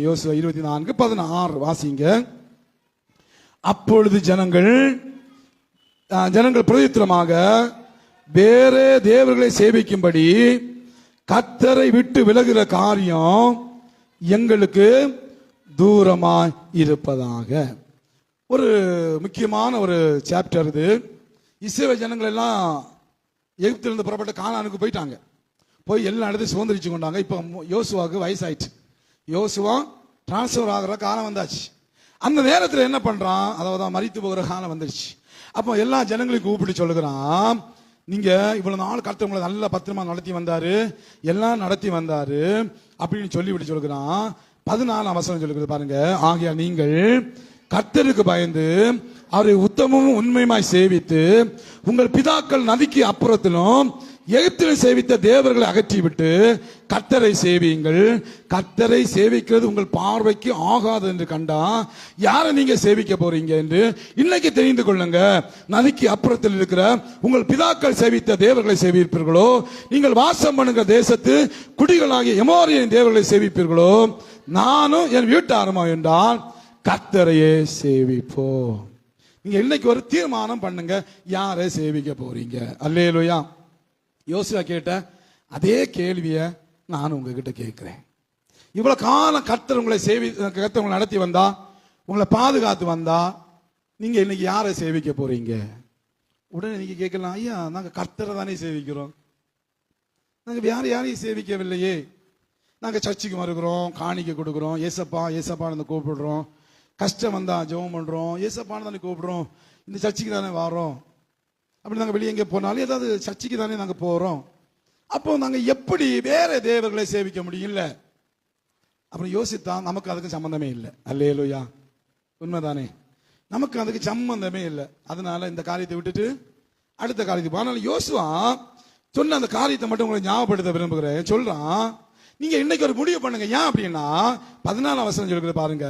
S1: யோசுவா 24:16 வாசிங்க. அப்பொழுது ஜனங்கள் பிரதித்திரமாக வேறே தேவர்களை சேவிக்கும்படி கர்த்தரை விட்டு விலகுகிற காரியம் எங்களுக்கு தூரமாய் இருப்பதாக. ஒரு முக்கியமான ஒரு சாப்டர் இது. இஸ்ரவேல் ஜனங்கள் எல்லாம் எகிப்திலிருந்து புறப்பட்ட கானானுக்கு போயிட்டாங்க. போய் எல்லா இடத்தையும் சுதந்திரிச்சு கொண்டாங்க. இப்போ யோசுவாவுக்கு வயசாயிடுச்சு. யோசுவா டிரான்ஸ்ஃபர் ஆகிற காலம் வந்தாச்சு. அந்த நேரத்தில் என்ன பண்றான், அதாவது மரித்து போகிற காலம் வந்துடுச்சு. அப்போ எல்லா ஜனங்களையும் கூப்பிட்டு சொல்லுகிறான், நீங்க இவ்வளவு நாள் கர்த்தர் உங்களை நல்ல பத்திரமா நடத்தி வந்தாரு, எல்லாம் நடத்தி வந்தாரு அப்படின்னு சொல்லிவிட்டு சொல்லுகிறான். 14 வசனம் சொல்லுகிறது பாருங்க. ஆகியா நீங்கள் கர்த்தருக்கு பயந்து அவரை உத்தமமும் உண்மையுமாய் சேவித்து உங்கள் பிதாக்கள் நதிக்கு அப்புறத்திலும் எகிப்தில் சேவித்த தேவர்களை அகற்றிவிட்டு கர்த்தரை சேவியுங்கள். கர்த்தரை சேவிக்கிறது உங்கள் பார்வைக்கு ஆகாது என்று கண்டா யாரை நீங்க சேவிக்க போறீங்க என்று இன்னைக்கு தெரிந்து கொள்ளுங்க. நதிக்கு அப்புறத்தில் இருக்கிற உங்கள் பிதாக்கள் சேவித்த தேவர்களை சேவிப்பீர்களோ, நீங்கள் வாசம் பண்ணுகிற தேசத்து குடிகளாகிய எமோரியன் தேவர்களை சேவிப்பீர்களோ, நானும் என் வீட்டாருமா என்றால் கர்த்தரையே சேவிப்போம். நீங்க இன்னைக்கு ஒரு தீர்மானம் பண்ணுங்க, யாரை சேவிக்க போறீங்க. அல்லேலூயா. யோசுவா கேட்ட அதே கேள்வியை நான் உங்ககிட்ட கேட்கிறேன். இவ்வளவு காலம் கர்த்தர் உங்களை கர்த்தர் உங்களை நடத்தி வந்தா, உங்களை பாதுகாத்து வந்தா, நீங்க இன்னைக்கு யாரை சேவிக்க போறீங்க? உடனே நீங்க கேட்கலாம், ஐயா நாங்க கர்த்தரை தானே சேவிக்கிறோம், நாங்க வேற யாரையும் சேவிக்கவில்லையே. நாங்க சர்ச்சுக்கு வருகிறோம், காணிக்க கொடுக்குறோம், ஏசப்பா ஏசப்பான்னு கூப்பிடுறோம், கஷ்டம் வந்தா ஜெபம் பண்றோம், ஏசப்பான்னு தானே கூப்பிடுறோம், இந்த சர்ச்சுக்கு தானே வரோம். அப்படி நாங்கள் வெளியே எங்கே போனாலும் ஏதாவது சர்ச்சுக்கு தானே நாங்கள் போகிறோம். அப்போ நாங்கள் எப்படி வேற தேவர்களை சேவிக்க முடியல? அப்புறம் யோசித்தா நமக்கு அதுக்கு சம்பந்தமே இல்லை. அல்லேலூயா, உண்மைதானே? நமக்கு அதுக்கு சம்பந்தமே இல்லை. அதனால இந்த காரியத்தை விட்டுட்டு அடுத்த காரியத்துக்கு. ஆனால் யோசுவா சொன்ன அந்த காரியத்தை மட்டும் உங்களை ஞாபகப்படுத்த விரும்புகிறேன். சொல்றான், நீங்க இன்னைக்கு ஒரு முடிவு பண்ணுங்க. ஏன் அப்படின்னா 14 வசனம் சொல்லுகிறது பாருங்க.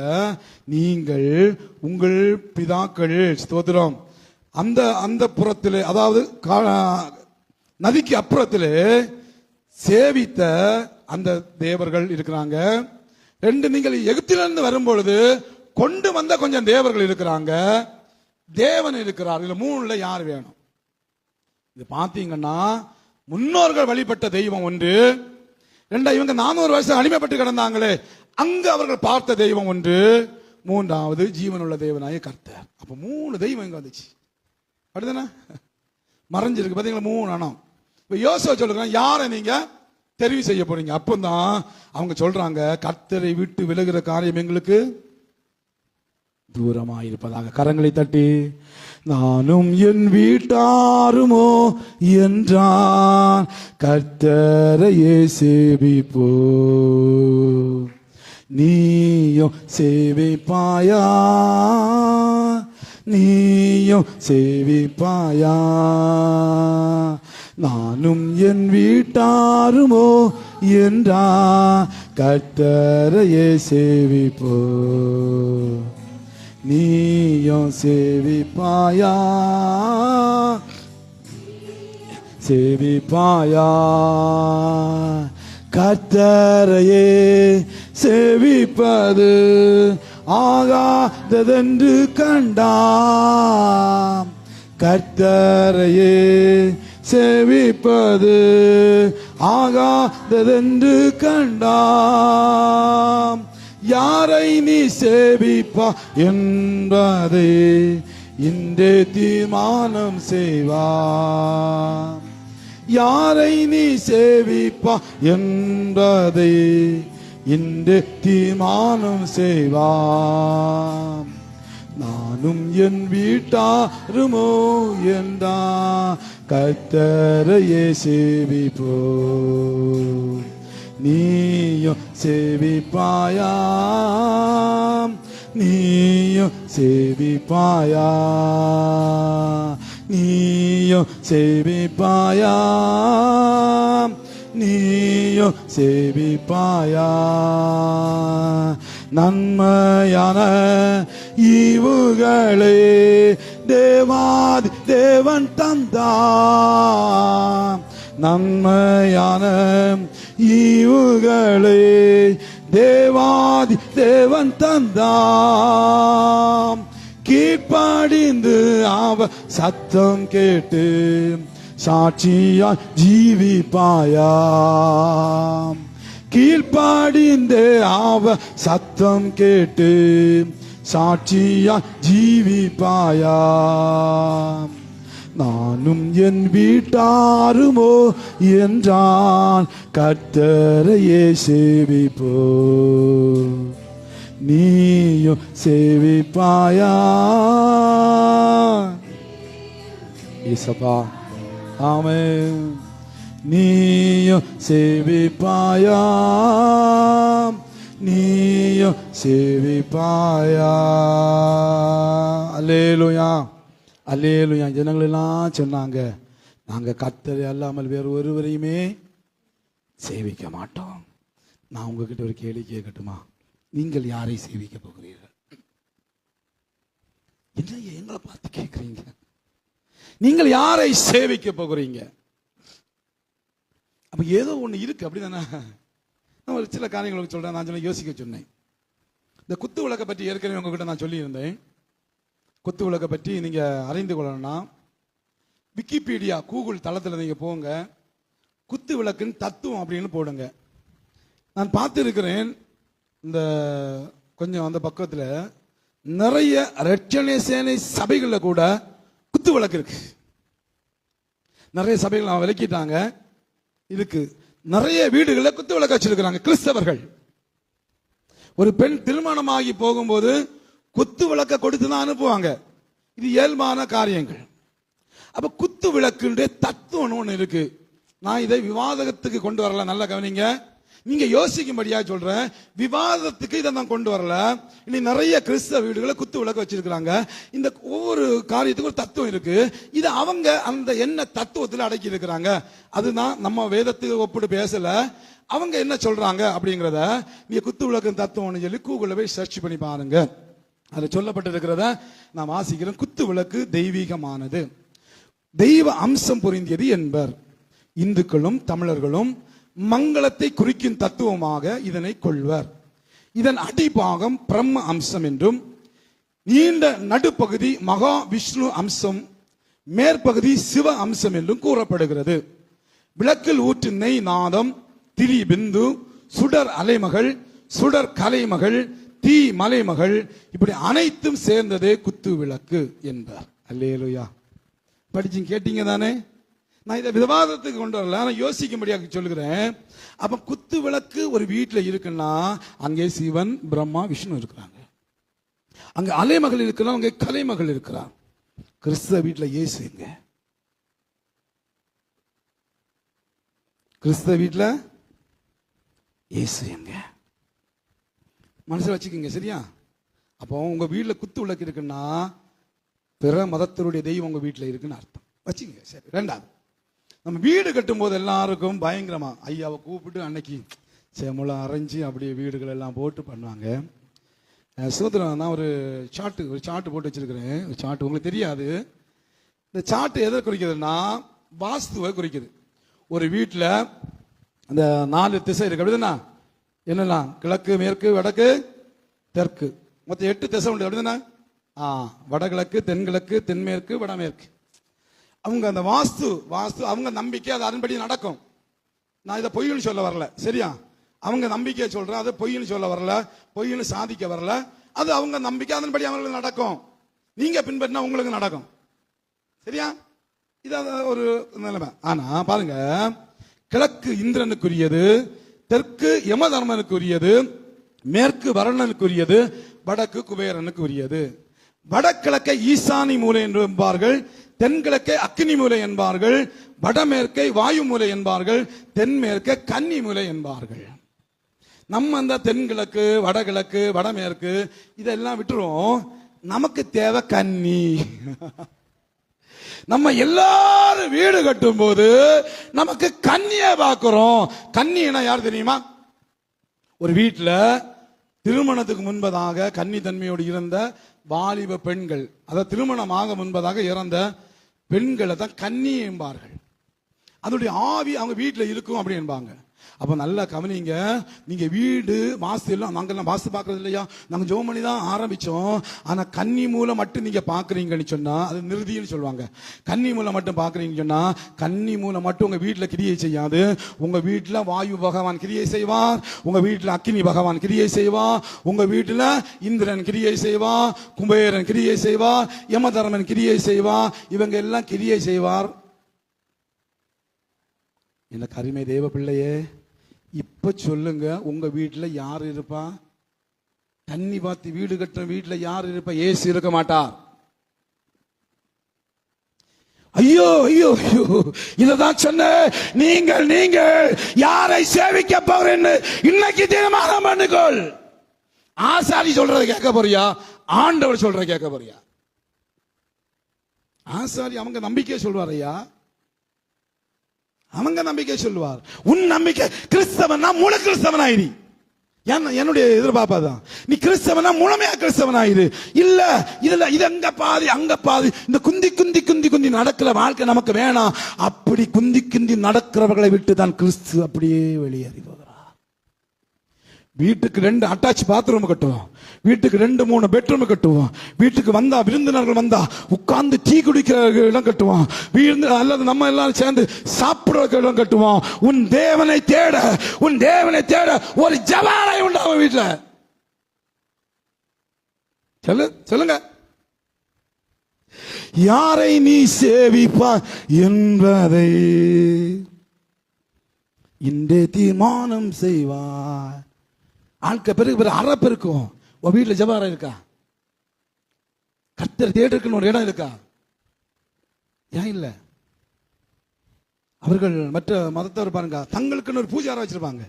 S1: நீங்கள் உங்கள் பிதாக்கள் ஸ்தோத்திரம் அந்த புறத்திலே, அதாவது நதிக்கு அப்புறத்திலே சேவித்த அந்த தேவர்கள் இருக்கிறாங்க. 2, நீங்கள் எகிப்திலிருந்து வரும்பொழுது கொண்டு வந்த கொஞ்சம் தேவர்கள் இருக்கிறாங்க, தேவன் இருக்கிறார். இதுல 3ல யார் வேணும்? இது பாத்தீங்கன்னா முன்னோர்கள் வழிபட்ட தெய்வம் ஒன்று, 2 இவங்க 400 வருஷம் அடிமைப்பட்டு கிடந்தாங்களே அங்க அவர்கள் பார்த்த தெய்வம் ஒன்று, 3வது ஜீவனுள்ள தேவனாய கர்த்தர். அப்ப 3 தெய்வம் இங்க வந்துச்சு. அப்படிதானே மறைஞ்சிருக்கு பாத்தீங்களா 3 அணம். இப்ப யோசுவா சொல்லுங்க, யாரை நீங்க தெரிவு செய்ய போறீங்க? அப்பதான் அவங்க சொல்றாங்க, கர்த்தரை விட்டு விலகுற காரியம் எங்களுக்கு தூரமாயிருப்பதாக. கரங்களை தட்டி நானும் என் வீட்டாருமோ என்றான், கர்த்தரையே சேவிப்போ, நீயும் சேவிப்பாயா, நீயும் சேவிப்பாயா, நானும் என் வீட்டாருமோ என்றா, கர்த்தரையே சேவிப்போ, நீயும் சேவிப்பாயா, சேவிப்பாயா, கர்த்தரையே சேவிப்பது ஆகாததென்று கண்டாம், கர்த்தரையே சேவிப்பது ஆகாததென்று கண்டாம், யாரை நீ சேவிப்பா என்பதை இன்றே தீர்மானம் செய்வார், யாரை நீ சேவிப்பா என்பதை இன்று தீர்மானம் செய்வார், நானும் என் வீட்டாருமோ என்றா, கர்த்தரையே சேவிப்போ, நீயும் சேவிப்பாயா, நீயும் சேவிப்பாயா, நீயும் சேவிப்பாயா, நீயும் சேவிப்பாயா, நன்மையான ஈவுகளே தேவாதி தேவன் தந்தார், நன்மையான ஈவுகளே தேவாதி தேவன் தந்தார், கீழ்ப்படிந்து அவ சத்தம் கேட்டு சாட்சியாய் ஜீவிப்பாயா, கீழ்ப்படிந்து அவ சத்தம் கேட்டு சாட்சியாய் ஜீவிப்பாயா, நானும் என் வீட்டாருமோ என்றான். கர்த்தரையே சேவிப்போ, நீயும் சேவிப்பாயா? இயேசப்பா, ஆமென். நீயும் சேவிப்பாயா? நீயும் சேவிப்பாயா? அல்லேலூயா, அல்லேலூயா. ஜனங்கள் எல்லாம் சொன்னாங்க, நாங்க கர்த்தரை அல்லாமல் வேறு ஒருவரையுமே சேவிக்க மாட்டோம். நான் உங்ககிட்ட ஒரு கேள்வி கேட்கட்டுமா? நீங்கள் யாரை சேவிக்க போகிறீர்கள்? என்ன எங்களை பார்த்து கேட்குறீங்க? நீங்கள் யாரை சேவிக்க போகிறீங்க? அப்ப ஏதோ ஒண்ணு இருக்கு, அப்படிதானே? நான் ஒரு சில காரியங்களுக்கு சொல்றேன். நான் சொல்ல யோசிக்க சொன்னேன். இந்த குத்து விளக்கை பற்றி ஏற்கனவே உங்ககிட்ட நான் சொல்லியிருந்தேன். குத்து விளக்கை பற்றி நீங்க அறிந்து கொள்ளணும்னா விக்கிபீடியா கூகுள் தளத்தில் நீங்க போங்க, குத்து விளக்கின் தத்துவம் அப்படின்னு போடுங்க. நான் பார்த்துருக்கிறேன், இந்த கொஞ்சம் அந்த பக்கத்தில் நிறைய ரட்சணை சேனை சபைகளில் கூட குத்து விளக்கு இருக்கு. நிறைய சபைகள் விளக்கிட்டாங்க இருக்கு. நிறைய வீடுகளில் குத்து விளக்கு வச்சிருக்கிறாங்க கிறிஸ்தவர்கள். ஒரு பெண் திருமணமாகி போகும்போது குத்து விளக்க கொடுத்து தான் அனுப்புவாங்க. இது இயல்பான காரியங்கள். அப்ப குத்து விளக்குடைய தத்துவம் ஒன்று இருக்கு. நான் இதை விவாதத்துக்கு கொண்டு வரல, நல்லா கவனிங்க. நீங்க யோசிக்கும்படியா சொல்றேன். விவாதத்துக்கு இதை நான் கொண்டு வரல. இன்னைக்கு நிறைய கிறிஸ்தவ வீடுகளை குத்து விளக்கு வச்சிருக்கிறாங்க. இந்த ஒவ்வொரு காரியத்துக்கும் ஒரு தத்துவம் இருக்கு. இது அவங்க அந்த என்ன தத்துவத்தில் அடக்கி இருக்கிறாங்க. அதுதான் நம்ம வேதத்துக்கு ஒப்பிட்டு பேசல. அவங்க என்ன சொல்றாங்க அப்படிங்கிறத நீங்க குத்து விளக்கு தத்துவம்னு சொல்லி கூகுள்ல போய் சர்ச் பண்ணி பாருங்க. அது சொல்லப்பட்டிருக்கிறத நான் வாசிக்கிறேன். குத்து விளக்கு தெய்வீகமானது, தெய்வ அம்சம் பொருந்தியது என்பர். இந்துக்களும் தமிழர்களும் மங்களத்தை குறிக்கும் தத்துவமாக இதனை கொள்வர். இதன் அடிபாகம் பிரம்ம அம்சம் என்றும், நீண்ட நடுப்பகுதி மகா விஷ்ணு அம்சம், மேற்பகுதி சிவ அம்சம் என்றும் கூறப்படுகிறது. விளக்கில் ஊற்று நெய் நாதம், திரி பிந்து, சுடர் அலைமகள், சுடர் கலைமகள், தீ மலைமகள், இப்படி அனைத்தும் சேர்ந்ததே குத்து விளக்கு என்பார். அல்லேலூயா. படிச்சு கேட்டீங்க தானே? நான் இதை விவாதத்துக்கு கொண்டு வரல, நான் யோசிக்கும்படியாக சொல்லுகிறேன். அப்ப குத்து விளக்கு ஒரு வீட்டில் இருக்குன்னா அங்கே சிவன் பிரம்மா விஷ்ணு இருக்கிறாங்க. அங்க அலைமகள் இருக்கிறான், அங்கே கலைமகள் இருக்கிறான். கிறிஸ்தவ வீட்டில் இயேசு எங்க? கிறிஸ்தவ வீட்டில் இயேசு எங்க? மனசில் வச்சுக்கோங்க, சரியா? அப்போ உங்க வீட்டில் குத்து விளக்கு இருக்குன்னா பிற மதத்தினுடைய தெய்வம் உங்க வீட்டில் இருக்குன்னு அர்த்தம். வச்சுக்கோங்க. சரி, ரெண்டாவது, நம்ம வீடு கட்டும் போது எல்லாருக்கும் பயங்கரமா ஐயாவை கூப்பிட்டு அன்னைக்கு சேமுலாம் அரைஞ்சி அப்படியே வீடுகள் எல்லாம் போட்டு பண்ணுவாங்க. சோதரம் நான் ஒரு சாட்டு போட்டு வச்சிருக்கிறேன். ஒரு சாட்டு உங்களுக்கு தெரியாது. இந்த சாட்டு எதை குறிக்கிறதுனா வாஸ்துவை குறிக்குது. ஒரு வீட்டில் அந்த 4 திசை இருக்கு, அப்படிதானா? என்னெல்லாம்? கிழக்கு, மேற்கு, வடக்கு, தெற்கு, மொத்தம் 8 திசை உண்டு, அப்படிதானே? வடகிழக்கு, தென்கிழக்கு, தென்மேற்கு, வடமேற்கு. அவங்க அந்த வாஸ்து அவங்க நம்பிக்கை, அது அதன்படி நடக்கும். நான் இதை பொய்ன்னு சொல்ல வரல, சரியா? அவங்க நம்பிக்கையை சொல்றேன், அது பொய்ன்னு சொல்ல வரல, பொய்ன்னு சாதிக்க வரல. அது அவங்க நம்பிக்கை, அதன்படி அவங்களுக்கு நடக்கும். நீங்க பின்பற்றினா உங்களுக்கு நடக்கும், சரியா? இது ஒரு நிலைமை. ஆனா பாருங்க, கிழக்கு இந்திரனுக்குரியது, தெற்கு யமதர்மனுக்குரியது, மேற்கு வருணனுக்குரியது, வடக்கு குபேரனுக்கு உரியது. வடகிழக்கை ஈசானி மூலை என்பார்கள், தென்கிழக்கை அக்னி மூலை என்பார்கள், வடமேற்கை வாயு மூலை என்பார்கள், தென்மேற்கை கன்னி மூலை என்பார்கள். நம்ம அந்த தென்கிழக்கு, வடகிழக்கு, வடமேற்கு இதெல்லாம் விட்டுருவோம். நமக்கு தேவை கன்னி. நம்ம எல்லாரும் வீடு கட்டும் போது நமக்கு கன்னியை பார்க்கிறோம். கன்னினா யார் தெரியுமா? ஒரு வீட்டில் திருமணத்துக்கு முன்பதாக கன்னி தன்மையோடு இருந்த வாலிப பெண்கள், அதாவது திருமணமாக முன்பதாக இறந்த பெண்களை தான் கன்னி என்பார்கள். அதோடைய ஆவி அவங்க வீட்டில் இருக்கும் அப்படின்பாங்க. அப்போ நல்லா கவனிங்க, நீங்க வீடு வாஸ்து எல்லாம் நாங்கெல்லாம் வாஸ்து பார்க்கறது இல்லையா, நாங்கள் ஜெபம் பண்ணி தான் ஆரம்பிச்சோம். ஆனா கன்னி மூலம் மட்டும் நீங்க பாக்குறீங்கன்னு சொன்னா அது நிறுதின்னு சொல்லுவாங்க. கன்னி மூலம் மட்டும் பாக்குறீங்கன்னு சொன்னா கன்னி மூலம் மட்டும் உங்க வீட்டுல கிரியை செய்யாது. உங்க வீட்டுல வாயு பகவான் கிரியை செய்வார், உங்க வீட்டுல அக்கினி பகவான் கிரியை செய்வார், உங்க வீட்டுல இந்திரன் கிரியை செய்வார், குபேரன் கிரியை செய்வார், யமதர்மன் கிரியை செய்வார். இவங்க எல்லாம் கிரியை செய்வார். எனக்கு அருமை தேவ பிள்ளையே, இப்ப சொல்லுங்க, உங்க வீட்டுல யார் இருப்பா? தண்ணி பார்த்து வீடு கட்டுற வீட்டுல யார் இருப்பா? ஏசு இருக்க மாட்டார். ஐயோ ஐயோ ஐயோ, இததான் சொன்ன, நீங்கள் யாரை சேவிக்க போறேன்னு இன்னைக்கு தீர்மானம் பண்ணுங்கள். ஆசாரி சொல்றதை கேட்க போறியா, ஆண்டவர் சொல்றதை கேட்க போறியா? ஆசாரி அவங்க நம்பிக்கை சொல்வார் ஐயா, அவங்க நம்பிக்கை சொல்லுவார். உன் நம்பிக்கை கிறிஸ்தவனா முழு கிறிஸ்தவனாயிரு. என்னுடைய எதிர்பார்ப்பாதான், நீ கிறிஸ்தவனா முழுமையா கிறிஸ்தவனாயிரு. இல்ல இதுல இது அங்க பாதி அங்க பாதி, இந்த குந்தி குந்தி குந்தி குந்தி நடக்கிற வாழ்க்கை நமக்கு வேணாம். அப்படி குந்தி குந்தி நடக்கிறவர்களை விட்டு தான் கிறிஸ்து அப்படியே வெளியேறி போகிறார். வீட்டுக்கு 2 அட்டாச் பாத்ரூம் கட்டுவோம், வீட்டுக்கு 2-3 பெட்ரூம் கட்டுவோம், வீட்டுக்கு வந்தா விருந்தினர்கள் வந்தா உட்கார்ந்து டீ குடிக்கிற இடம் கட்டுவோம், அல்லது நம்ம எல்லாரும் சேர்ந்து சாப்பிடுற இடம் கட்டுவோம். உன் தேவனை தேட ஒரு ஜபாலயம் உண்டாகும் வீட்டுல. சொல்லுங்க, யாரை நீ சேவிப்பா என்பதை இன்றே தீர்மானம் செய்வார். ஆட்கள் பெருக்கு அறப்பு இருக்கும். உன் வீட்டுல ஜபாரம் இருக்கா? கர்த்தர் தேடுறதுக்குன்னு ஒரு இடம் இருக்கா? ஏன் இல்ல? அவர்கள் மற்ற மதத்தவர் பாருங்க, தங்களுக்குன்னு ஒரு பூஜை அறை வச்சிருப்பாங்க,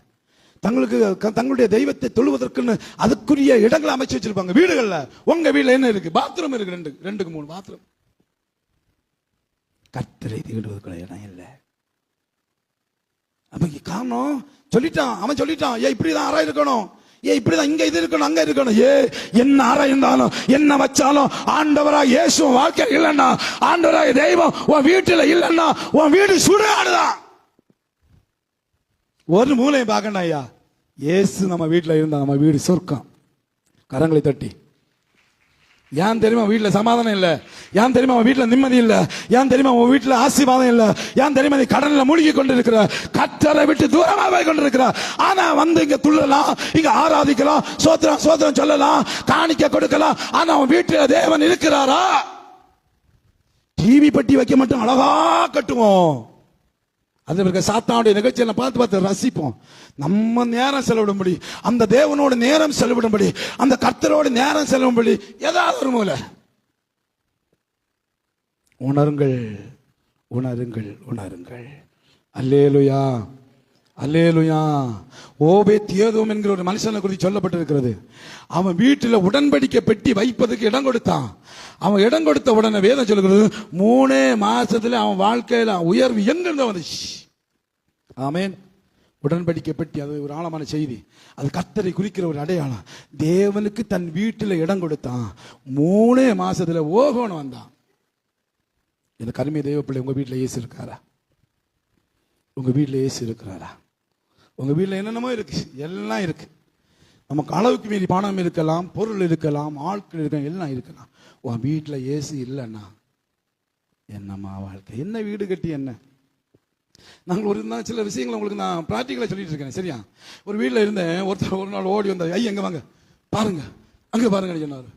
S1: தங்களுடைய தெய்வத்தை தொழுவதற்குன்னு அதுக்குரிய இடங்களை அமைச்சு வச்சிருப்பாங்க வீடுகள்ல. உங்க வீட்டுல என்ன இருக்கு? பாத்ரூம் இருக்கு, 2-3 பாத்ரூம். கர்த்தரை தேடுவதற்குள்ள இடம் இல்லை. அப்ப காரணம் சொல்லிட்டான், அவன் சொல்லிட்டான், ஏன் இப்படிதான் அறை இருக்கணும், ஏன் இப்படிதான் இங்க இது இருக்கணும் அங்க இருக்கணும். என்ன அறை இருந்தாலும் என்ன வச்சாலும் ஆண்டவராக இயேசு வாழ்க்கை இல்லைன்னா, ஆண்டவராக தெய்வம் உன் வீட்டுல இல்லைன்னா உன் வீடு சுடுகாடுதான். ஒரு மூலையை பார்க்கணும் ஐயா, இயேசு நம்ம வீட்டுல இருந்தா நம்ம வீடு சொர்க்கம். கரங்களை தட்டி. ஏன் தெரியுமா வீட்டுல சமாதானம் இல்ல? ஏன் தெரியுமா வீட்டுல நிம்மதி இல்ல? ஏன் தெரியுமா உன் வீட்டுல ஆசீர்வாதம் இல்ல? ஏன் தெரியுமா நீ கடல்ல மூழ்கி கொண்டிருக்கிற, கர்த்தரை விட்டு தூரமா போய் கொண்டிருக்கிற? ஆனா வந்து இங்க துள்ளலாம், இங்க ஆராதிக்கலாம், சோத்திரம் சொல்லலாம், காணிக்க கொடுக்கலாம். ஆனா உன் வீட்டுல தேவன் இருக்கிறாரா? டிவி பட்டி வைக்க மட்டும் அழகா கட்டுவோம், அது பிறகு சாத்தானுடைய நிகழ்ச்சியெல்லாம் பார்த்து ரசிப்போம். நம்ம நேரம் செலவிடும்படி, அந்த தேவனோட நேரம் செலவிடும்படி, அந்த கர்த்தரோட நேரம் செலவிடும்படி ஏதாவது ஒரு மூலை. உணருங்கள் உணருங்கள் உணருங்கள். அல்லேலுயா அல்லேலுயா. ஓபேத்-ஏதோம் என்கிற ஒரு மனுஷனை குறித்து சொல்லப்பட்டிருக்கிறது. அவன் வீட்டில் உடன்படிக்கை பெட்டி வைப்பதற்கு இடம் கொடுத்தான். அவன் இடம் கொடுத்த உடனே வேதம் சொல்லுகிறது, 3 மாசத்துல அவன் வாழ்க்கையில உயர்வு எங்கிருந்த வந்துச்சு. ஆமேன். உடன்படிக்கை பெட்டி, அது ஒரு ஆழமான செய்தி. அது கர்த்தரை குறிக்கிற ஒரு அடையாளம். தேவனுக்கு தன் வீட்டில் இடம் கொடுத்தான். 3 மாசத்துல ஓகோன்னு வந்தான். இந்த கருமை தெய்வ பிள்ளை, உங்க வீட்டில் இயேசு இருக்காரா? உங்க வீட்டில் இயேசு இருக்கிறாரா? உங்க வீட்டில் என்னென்னமோ இருக்கு, எல்லாம் இருக்கு. நமக்கு அளவுக்கு மீறி பணம் இருக்கலாம், பொருள் இருக்கலாம், ஆட்கள் இருக்கலாம், எல்லாம் இருக்கலாம். உன் வீட்டில் இயேசு இல்லைன்னா என்னம்மா வாழ்க்கை? என்ன வீடு கட்டி என்ன? நாங்கள் ஒரு சில விஷயங்களை உங்களுக்கு நான் பிராக்டிக்கலாக சொல்லிட்டு இருக்கேன். சரியா? ஒரு வீட்டில் இருந்தேன், ஒருத்தர் ஒரு நாள் ஓடி வந்தார். ஐயா எங்க வாங்க பாருங்க, அங்கே பாருங்கன்னு சொன்னார்.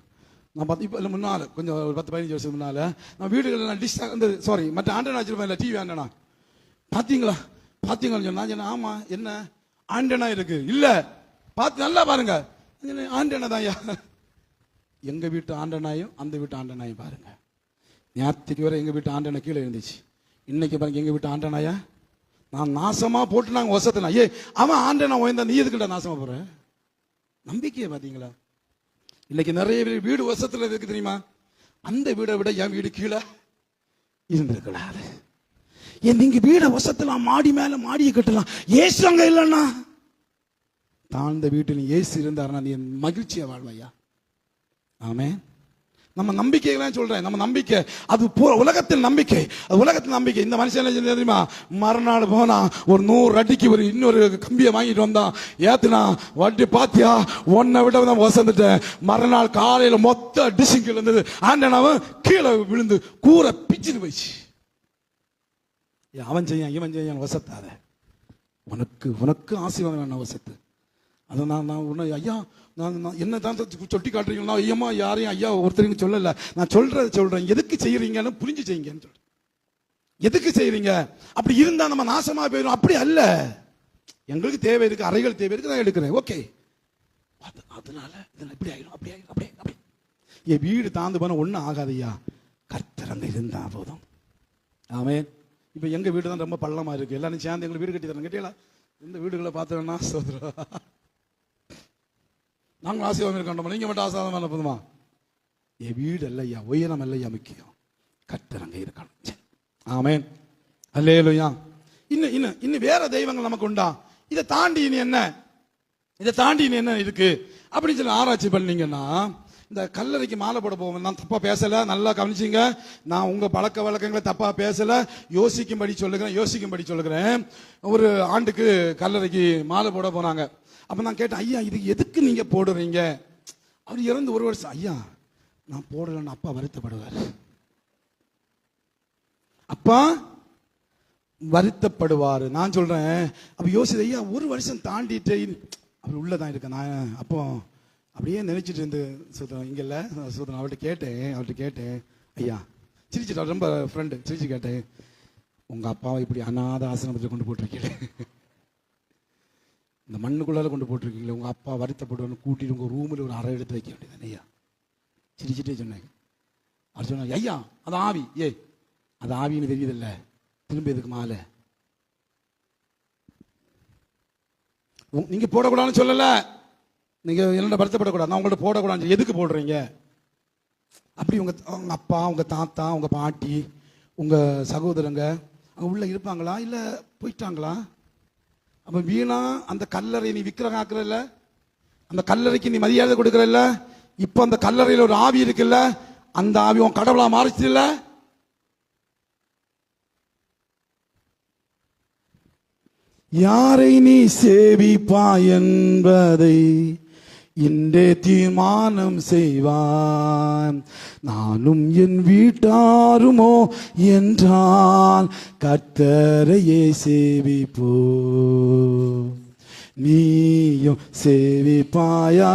S1: நான் பார்த்து இப்போ இல்லை முன்னால் கொஞ்சம் ஒரு 10-15 வருஷத்துக்கு முன்னால் நான் வீடுகள் டிஷ் அந்த மற்ற ஆண்டனா வச்சிருப்பேன், இல்லை டிவி ஆண்டனா. பார்த்தீங்களான்னு சொன்னா, சொன்னேன் ஆமா, என்ன ஆண்டனா இருக்கு? இல்லை பார்த்து நல்லா பாருங்க, ஆண்டனா தான் ஐயா. எங்க வீட்டு ஆண்டனாயும் அந்த வீட்டு ஆண்டனாயும் பாருங்க. ஞாயிற்றுக்கு வரை எங்க வீட்டு ஆண்டனா கீழே இருந்துச்சு. இன்னைக்கு பாருங்க எங்க வீட்டு ஆண்டனாயா நான் நாசமா போட்டு நாங்க வசத்தினா. அவன் ஆண்டனா ஓய்ந்தா, நீ எதுக்கிட்ட நாசமா போற? நம்பிக்கையை பாத்தீங்களா? இன்னைக்கு நிறைய பேர் வீடு வசத்துல இருக்கு தெரியுமா? அந்த வீடை விட என் வீடு கீழே இருந்திருக்கலாது. நீங்க வீட வசத்தலாம், மாடி மேல மாடியை கட்டலாம். ஏசு அங்க இல்லைன்னா, தாழ்ந்த வீட்டில் ஏசு இருந்தாருன்னா நீ மகிழ்ச்சியா வாழ்வையா. ஆமே. நம்ம நம்பிக்கைலாம் சொல்றேன், நம்ம நம்பிக்கை அது உலகத்தில் நம்பிக்கை, அது உலகத்தில் நம்பிக்கை. இந்த மனுஷன் என்ன செஞ்சா தெரியுமா? மறுநாள் போனா ஒரு 100 அடிக்கு ஒரு இன்னொரு கம்பியை வாங்கிட்டு வந்தான், ஏத்துனா வட்டி பாத்தியா ஒன்னை விட தான் வசந்துட்டேன். மறுநாள் காலையில மொத்த டிஷிங்கில் இருந்தது, ஆண்டனாவும் கீழே விழுந்து கூரை பிச்சுன்னு போயிடுச்சு. அவன் செய்யான் இவன் செய்யான் வசத்தாத, உனக்கு உனக்கு ஆசீர்வாதம் வேணும் வசத்து. அதை நான் உன்னை ஐயா நான் என்ன தான் சொட்டி காட்டுறீங்கன்னா ஐயம்மா யாரையும் ஐயா ஒருத்தரையும் சொல்லலை, நான் சொல்றேன் எதுக்கு செய்யறீங்கன்னு புரிஞ்சு செய்யுங்கன்னு சொல்றேன். எதுக்கு செய்யறீங்க? அப்படி இருந்தா நம்ம நாசமா போயிடும். அப்படி அல்ல, எங்களுக்கு தேவை இருக்கு, அறைகள் தேவை இருக்கு, நான் எடுக்கிறேன். ஓகே, அதனால இப்படி ஆயிடும் அப்படி ஆயிடும் அப்படி அப்படி. என் வீடு தாழ்ந்து போன ஒன்றும் ஆகாதையா, கர்த்தர் அங்க இருந்தா போதும். ஆமென். இப்போ எங்க வீடு தான் ரொம்ப பள்ளமா இருக்கு, எல்லாரும் சேர்ந்து எங்களுக்கு வீடு கட்டி தரணும். கேட்டீங்களா? இந்த வீடுகளை பார்த்தோம்னா சோதரா நாங்கள் ஆசீர்வாதம் இருக்கோம், நீங்க மட்டும் ஆசீர்வாதம் பண்ண போதுமா? என் வீடு இல்லையா, உயரம் இல்லையா முக்கியம், கர்த்தர் அங்கே இருக்கணும். ஆமென். அல்லேலூயா. இன்னும் வேற தெய்வங்கள் நமக்கு உண்டா? இதை தாண்டி இனி என்ன, இதை தாண்டி இனி என்ன இருக்கு அப்படின்னு சொல்லி ஆராய்ச்சி பண்ணீங்கன்னா, இந்த கல்லறைக்கு மாலை போட போவோம். நான் தப்பா பேசல, நல்லா கவனிச்சிங்க. நான் உங்க பழக்க வழக்கங்களை தப்பா பேசல, யோசிக்கும்படி சொல்லுகிறேன். ஒரு ஆண்டுக்கு கல்லறைக்கு மாலை போட போனாங்க. அப்ப நான் கேட்டேன், ஐயா இது எதுக்கு நீங்க போடுறீங்க? அவர் இறந்து 1 வருஷம். ஐயா நான் போடலன்னு அப்பா வருத்தப்படுவார், அப்பா வருத்தப்படுவார். நான் சொல்றேன், அப்ப யோசிச்சு ஐயா 1 வருஷம் தாண்டிட்டு அவர் உள்ளதான் இருக்க. நான் அப்போ அப்படியே நினைச்சிட்டு இருந்து சுத்தம் இங்க இல்ல சுத்தம் அவர்கிட்ட கேட்டேன் ஐயா சிரிச்சுட்டு, ரொம்ப ஃப்ரெண்டு சிரிச்சு கேட்டேன், உங்க அப்பாவை இப்படி அநாத ஆசிரமத்தில் கொண்டு போட்டிருக்கீங்களே, இந்த மண்ணுக்குள்ளால கொண்டு போட்டிருக்கீங்களே, உங்க அப்பா வருத்தப்படுவான்னு கூட்டிட்டு உங்க ரூமில் ஒரு அறை எடுத்து வைக்க வேண்டியது ஐயா. சிரிச்சுட்டே சொன்னேன். அவர் சொன்னாங்க, ஐயா அது ஆவி, அது ஆவின்னு தெரியுதில்ல, திரும்ப எதுக்கு மாலை? நீங்க போடக்கூடாதுன்னு சொல்லல, நீங்க என்ன வருத்தப்படக்கூடாது, நான் உங்கள்ட்ட போடக்கூடாது, எதுக்கு போடுறீங்க? அப்படி உங்க அப்பா, உங்க தாத்தா, உங்க பாட்டி, உங்க சகோதரங்க அங்க உள்ள இருப்பாங்களா, இல்ல போயிட்டாங்களா? அப்ப வீணா அந்த கல்லறை நீ விக்கிரகம் ஆக்குறல்ல, அந்த கல்லறைக்கு நீ மரியாதை கொடுக்கறல்ல, இப்ப அந்த கல்லறையில ஒரு ஆவி இருக்குல்ல, அந்த ஆவி உன் கடவுளா மாறிச்சு இல்ல? யாரை நீ சேவிப்பாய் என்பதை இன்றே தீர்மானம் செய்வான், நானும் என் வீட்டாருமோ என்றால் கர்த்தரையே சேவிப்போ. நீயும் சேவிப்பாயா,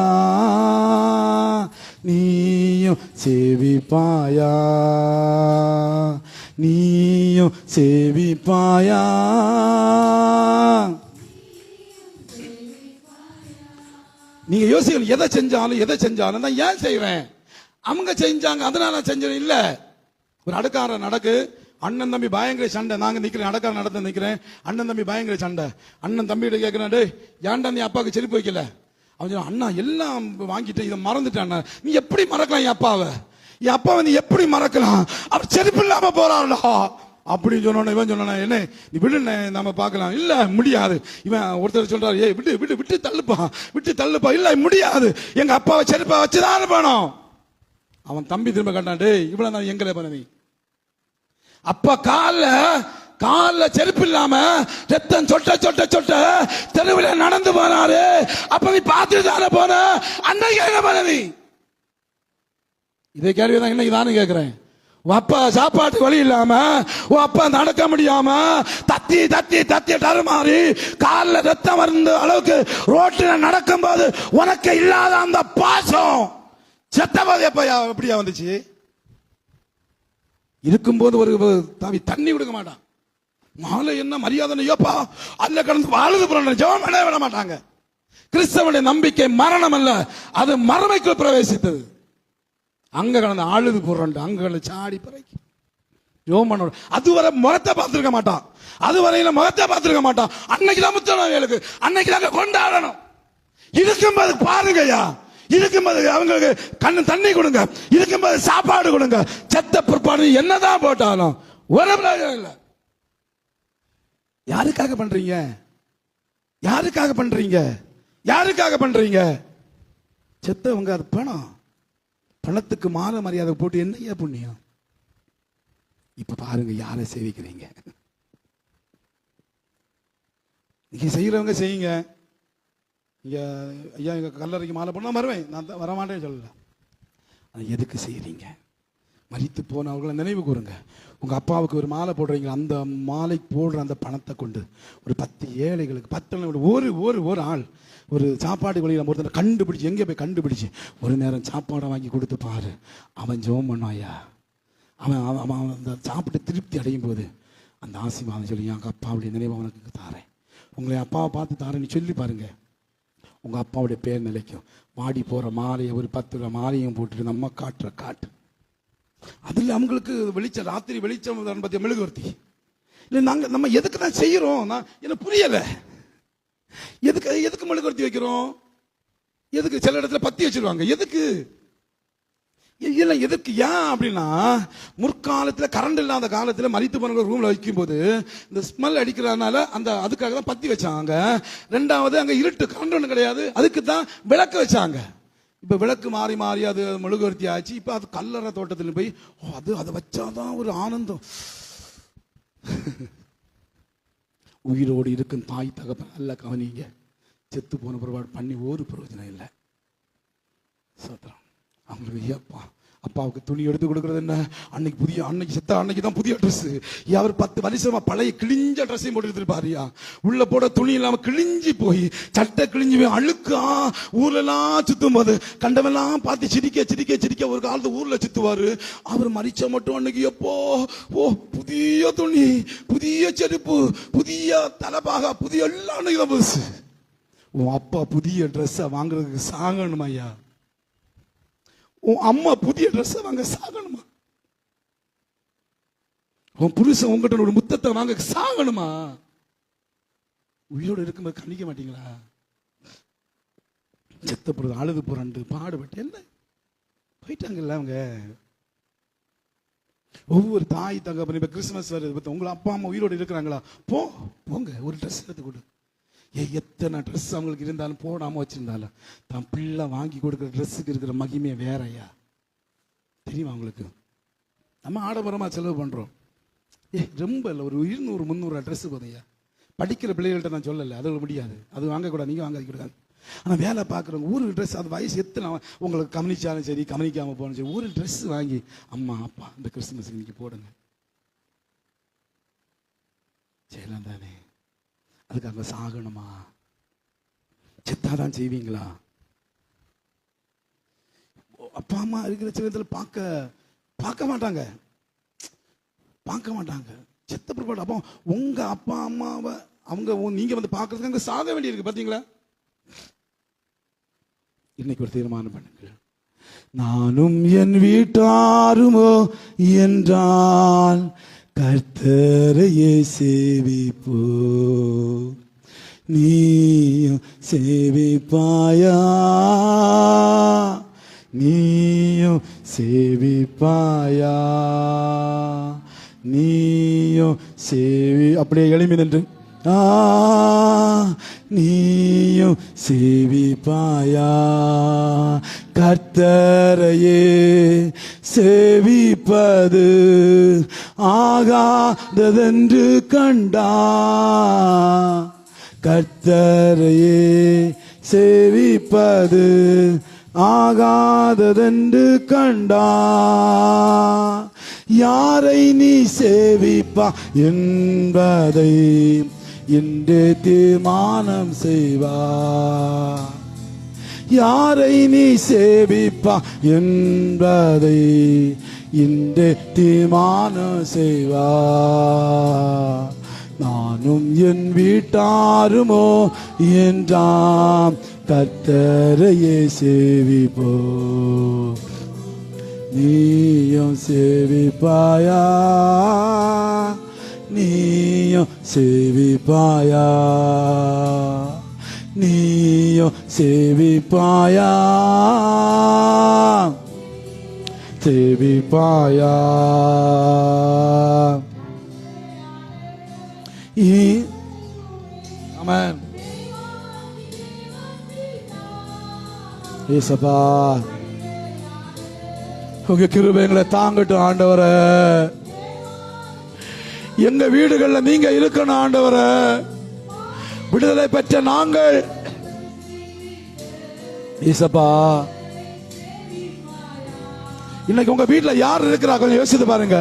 S1: நீயும் சேவிப்பாயா, நீயும் சேவிப்பாயா? நீங்க யோசிக்கணும், எதை செஞ்சாலும் நான் ஏன் செய்வேன், அவங்க செஞ்சாங்க அதனால நான் செஞ்சேன் இல்ல. ஒரு அடுக்கார நடக்கு, அண்ணன் தம்பி பயங்கர சண்டை, நாங்க நிக்கிறேன் அடுக்கார நடத்த நிக்கிறேன், அண்ணன் தம்பி பயங்கர சண்டை. அண்ணன் தம்பிகிட்ட கேட்கிறேன், டேய் ஏன்டா நீ அப்பாவுக்கு செருப்பு வைக்கல? அவன் சொன்னான், அண்ணா எல்லாம் வாங்கிட்டு இதை மறந்துட்டான். நீ எப்படி மறக்கலாம் என் அப்பாவை நீ எப்படி மறக்கலாம்? அவர் செருப்பு இல்லாம போறான்டா அப்படின்னு சொன்ன. இவன் சொன்ன, என்ன நீ விடு நம்ம பார்க்கலாம். இல்ல முடியாது. இவன் ஒருத்தர் சொல்றாரு, ஏய் விட்டு விட்டு விட்டு தள்ளுப்பா. இல்ல முடியாது, எங்க அப்பாவை செருப்பா வச்சுதான் அனுப்பணும். அவன் தம்பி திரும்ப கேட்டான், டேய் இவ்வளவு நான் எங்களை பண்ண நீ அப்பா கால செருப்பு இல்லாம ரத்தம் சொட்ட தெருவில் நடந்து போனாரு, அப்ப நீ பார்த்துட்டு தானே போன, அன்னைக்கு என்ன பண்ண நீ? இதே கேள்விதான் இன்னைக்கு நானும் கேட்கிறேன். அப்பா சாப்பாட்டு வழி இல்லாம, அப்பா நடக்க முடியாம தத்தி தருமாறி காலில் ரத்தம் வந்த அளவுக்கு ரோட்டில நடக்கும் போது உனக்கு இல்லாத அந்த பாசம் செத்தபோது எப்படியா வந்துச்சு? இருக்கும்போது ஒரு தண்ணி கொடுக்க மாட்டான், மாலை என்ன மரியாதை யோப்பா அல்ல கடந்து வாழுது புறாங்க, ஜெபம் பண்ண விட மாட்டாங்க. கிறிஸ்தவனுடைய நம்பிக்கை மரணம் அல்ல, அது மறுமைக்குள் பிரவேசித்தது. அங்க கடந்து ஆளுது போடுறான், அங்க கடந்து சாடி பறைக்கு யோமனோட அதுவரை முகத்தை பார்த்திருக்க மாட்டான், அதுவரையில முகத்தை பார்த்திருக்க மாட்டான். அன்னைக்கு தான் முத்தணும், அன்னைக்கு தாங்க கொண்டாடணும். இருக்கும்போது பாருங்கய்யா, இருக்கும்போது அவங்களுக்கு கண்ணு தண்ணி கொடுங்க, இருக்கும்போது சாப்பாடு கொடுங்க. செத்த பிற்பாடு என்னதான் போட்டாலும் ஒரு பிரயோஜனம் இல்லை. யாருக்காக பண்றீங்க? செத்தவங்க அது பணம். பணத்துக்கு மாற மரியாதை போட்டு என்னையா புண்ணியம்? இப்ப பாருங்க யாரை சேவிக்கிறீங்க. நீங்க செய்யறவங்க செய்யுங்க. இங்க ஐயா எங்க கல்லறைக்கு மாலை பண்ணா வருவேன், நான் வரமாட்டேன்னு சொல்லல. எதுக்கு செய்யறீங்க? மரித்து போனவர்களை நினைவு கூறுங்க. உங்க அப்பாவுக்கு ஒரு மாலை போடுறீங்க, அந்த மாலை போடுற அந்த பணத்தை கொண்டு ஒரு 10 ஏழைகளுக்கு 10 ஒரு ஆள் ஒரு சாப்பாடு வழியில் ஒருத்தனை கண்டுபிடிச்சு, எங்கே போய் கண்டுபிடிச்சு ஒரு நேரம் சாப்பாடை வாங்கி கொடுத்து பாரு. அவன் ஜெபம் பண்ணுவாயா, அவன் அவன் அந்த சாப்பிட்டு திருப்தி அடையும் போது அந்த ஆசீர்வாதம் சொல்லி எங்கள் அப்பாவுடைய நினைவு அவனுக்கு தாரேன், உங்களை அப்பாவை பார்த்து தாரேன்னு சொல்லி பாருங்க. உங்க அப்பாவுடைய பேர் நிலைக்கும். வாடி போற மாலையை ஒரு 10 ரூபா மாலையும் போட்டுட்டு நம்ம காட்டுற காட்டு, அதுல அவங்களுக்கு வெளிச்சம், ராத்திரி வெளிச்சம் பத்திய மெழுகுவர்த்தி இல்லை. நம்ம எதுக்கு தான் செய்யறோம்? எனக்கு புரியல. எதுக்கு மெழுகுவர்த்தி வைக்கிறோம்? எதுக்கு? சில இடத்துல பத்தி வச்சிருவாங்க. எதுக்கு? இல்லை எதுக்கு? ஏன் அப்படின்னா, முற்காலத்தில் கரண்ட் இல்லாத காலத்தில் மரித்து போன ரூம்ல வைக்கும் போது இந்த ஸ்மெல் அடிக்கிறதுனால அதுக்காக தான் பத்தி வச்சாங்க. ரெண்டாவது அங்க இருட்டு, கரண்ட் ஒன்றும் கிடையாது, அதுக்கு தான் விளக்கு வச்சாங்க. இப்ப விளக்கு மாறி மாறி அது மெழுகுவர்த்தி ஆச்சு. இப்ப அது கல்லறை தோட்டத்தில் போய் அதை வச்சாதான் ஒரு ஆனந்தம். உயிரோடு இருக்கும் தாய் தகப்பன் நல்ல கவனிங்க. செத்து போன பிறகு பண்ணி ஒரு பிரயோஜனம் இல்லை. சோத்திரம். அவங்களுக்கு அப்பாவுக்கு துணி எடுத்து கொடுக்கறது என்ன? அன்னைக்கு செத்த அன்னைக்கு தான் புதிய ட்ரெஸ். அவர் 10 வருஷமா பழைய கிழிஞ்ச ட்ரெஸ்ஸையும் போட்டு எடுத்துருப்பாரியா. உள்ள போட துணி இல்லாம கிழிஞ்சி போய், சட்டை கிழிஞ்சு போய் அழுக்கா ஊர்லாம் சுத்தும் போது கண்டவெல்லாம் பார்த்து சிரிக்க ஒரு காலத்து ஊர்ல சுத்துவாரு. அவர் மரிச்ச மட்டும் அன்னைக்கு எப்போ புதிய துணி, புதிய செருப்பு, புதிய தலைப்பாக, புதிய எல்லாம் அன்னைக்கு தான் புதுசு. உன் அப்பா புதிய ட்ரெஸ்ஸை வாங்குறதுக்கு சாகணுமா ஐயா? உன் அம்மா புதிய ட்ரெஸ் வாங்க சாகணுமா? உன் புருஷன் உங்ககிட்ட ஒரு முத்தத்தை வாங்க சாகணுமா? உயிரோடு இருக்கும்போது கணிக்க மாட்டீங்களா? செத்த போறது, அழுது புரண்டு பாடுபட்டு என்ன போயிட்டாங்கல்ல அவங்க. ஒவ்வொரு தாய் தகப்பன் இப்ப கிறிஸ்துமஸ் வருது, உங்களை அப்பா அம்மா உயிரோடு இருக்கிறாங்களா? போங்க ஒரு ட்ரெஸ் எடுத்து கொடு. எத்தனை ட்ரெஸ் அவங்களுக்கு இருந்தாலும் போடாம வச்சிருந்தாலும் தான் பிள்ளை வாங்கி கொடுக்குற ட்ரெஸ்ஸுக்கு இருக்கிற மகிமையை வேறையா தெரியுமா உங்களுக்கு? நம்ம ஆடம்பரமா செலவு பண்றோம். ரொம்ப இல்லை, ஒரு 200-300 ட்ரெஸ் போதையா. படிக்கிற பிள்ளைகள்கிட்ட நான் சொல்லலை, அது முடியாது, அது வாங்கக்கூடாது, நீங்க வாங்க கூடாது. ஆனா வேலை பார்க்குறவங்க ஒரு ட்ரெஸ், அது வயசு எத்தனை உங்களுக்கு கவனிச்சாலும் சரி கவனிக்காம போனாலும் சரி, ஒரு ட்ரெஸ் வாங்கி அம்மா அப்பா இந்த கிறிஸ்துமஸ் இன்னைக்கு போடுங்க செய்யலாம் தானே? அதுக்காக சாகணுமா? செத்தாதான் செய்வீங்களா? அப்பா அம்மா இருக்கிற சின்னத்தில் பார்க்க மாட்டாங்க. செத்த பிற்பாடு அப்போ உங்க அப்பா அம்மாவை நீங்க வந்து பார்க்கறதுக்கு அங்க சாக வேண்டியிருக்கு. பாத்தீங்களா? இன்னைக்கு ஒரு தீர்மானம் பண்ணுங்க. நானும் என் வீட்டாருமோ என்றால் கர்த்தரையே சேவிப்போ. நீயும் சேவிப்பாயா? நீயும் சேவிப்பாயா? நீயும் அப்படியே எளிமை நின்று நீயும் சேவிப்பாயா? கர்த்தரையே சேவிப்பது ஆகாததென்று கண்டா. கர்த்தரையே சேவிப்பது ஆகாததென்று கண்டா. யாரை நீ சேவிப்பா என்பதை இன்று தீர்மானம் செய்வா. யாரை நீ சேவிப்பா என்பதை இன்று தீர்மானம் செய்வா. நானும் என் வீட்டாருமோ என்றாம் கர்த்தரையே சேவிப்போ. நீயும் சேவிப்பாயா? நீயும் சேவிப்பாயா? நீயும் சேவிப்பாயா? சேவிப்பாயா? ஆமென். ஏசப்பா உங்க கிருபை எங்களை தாங்கட்டும் ஆண்டவரே. எங்க வீடுகள்ல நீங்க இருக்கணும் ஆண்டவரே. விடுதலை பெற்ற நாங்கள் ஈசப்பா, இன்னைக்கு உங்க வீட்டுல யார் இருக்கிறா கொஞ்சம் யோசித்து பாருங்க.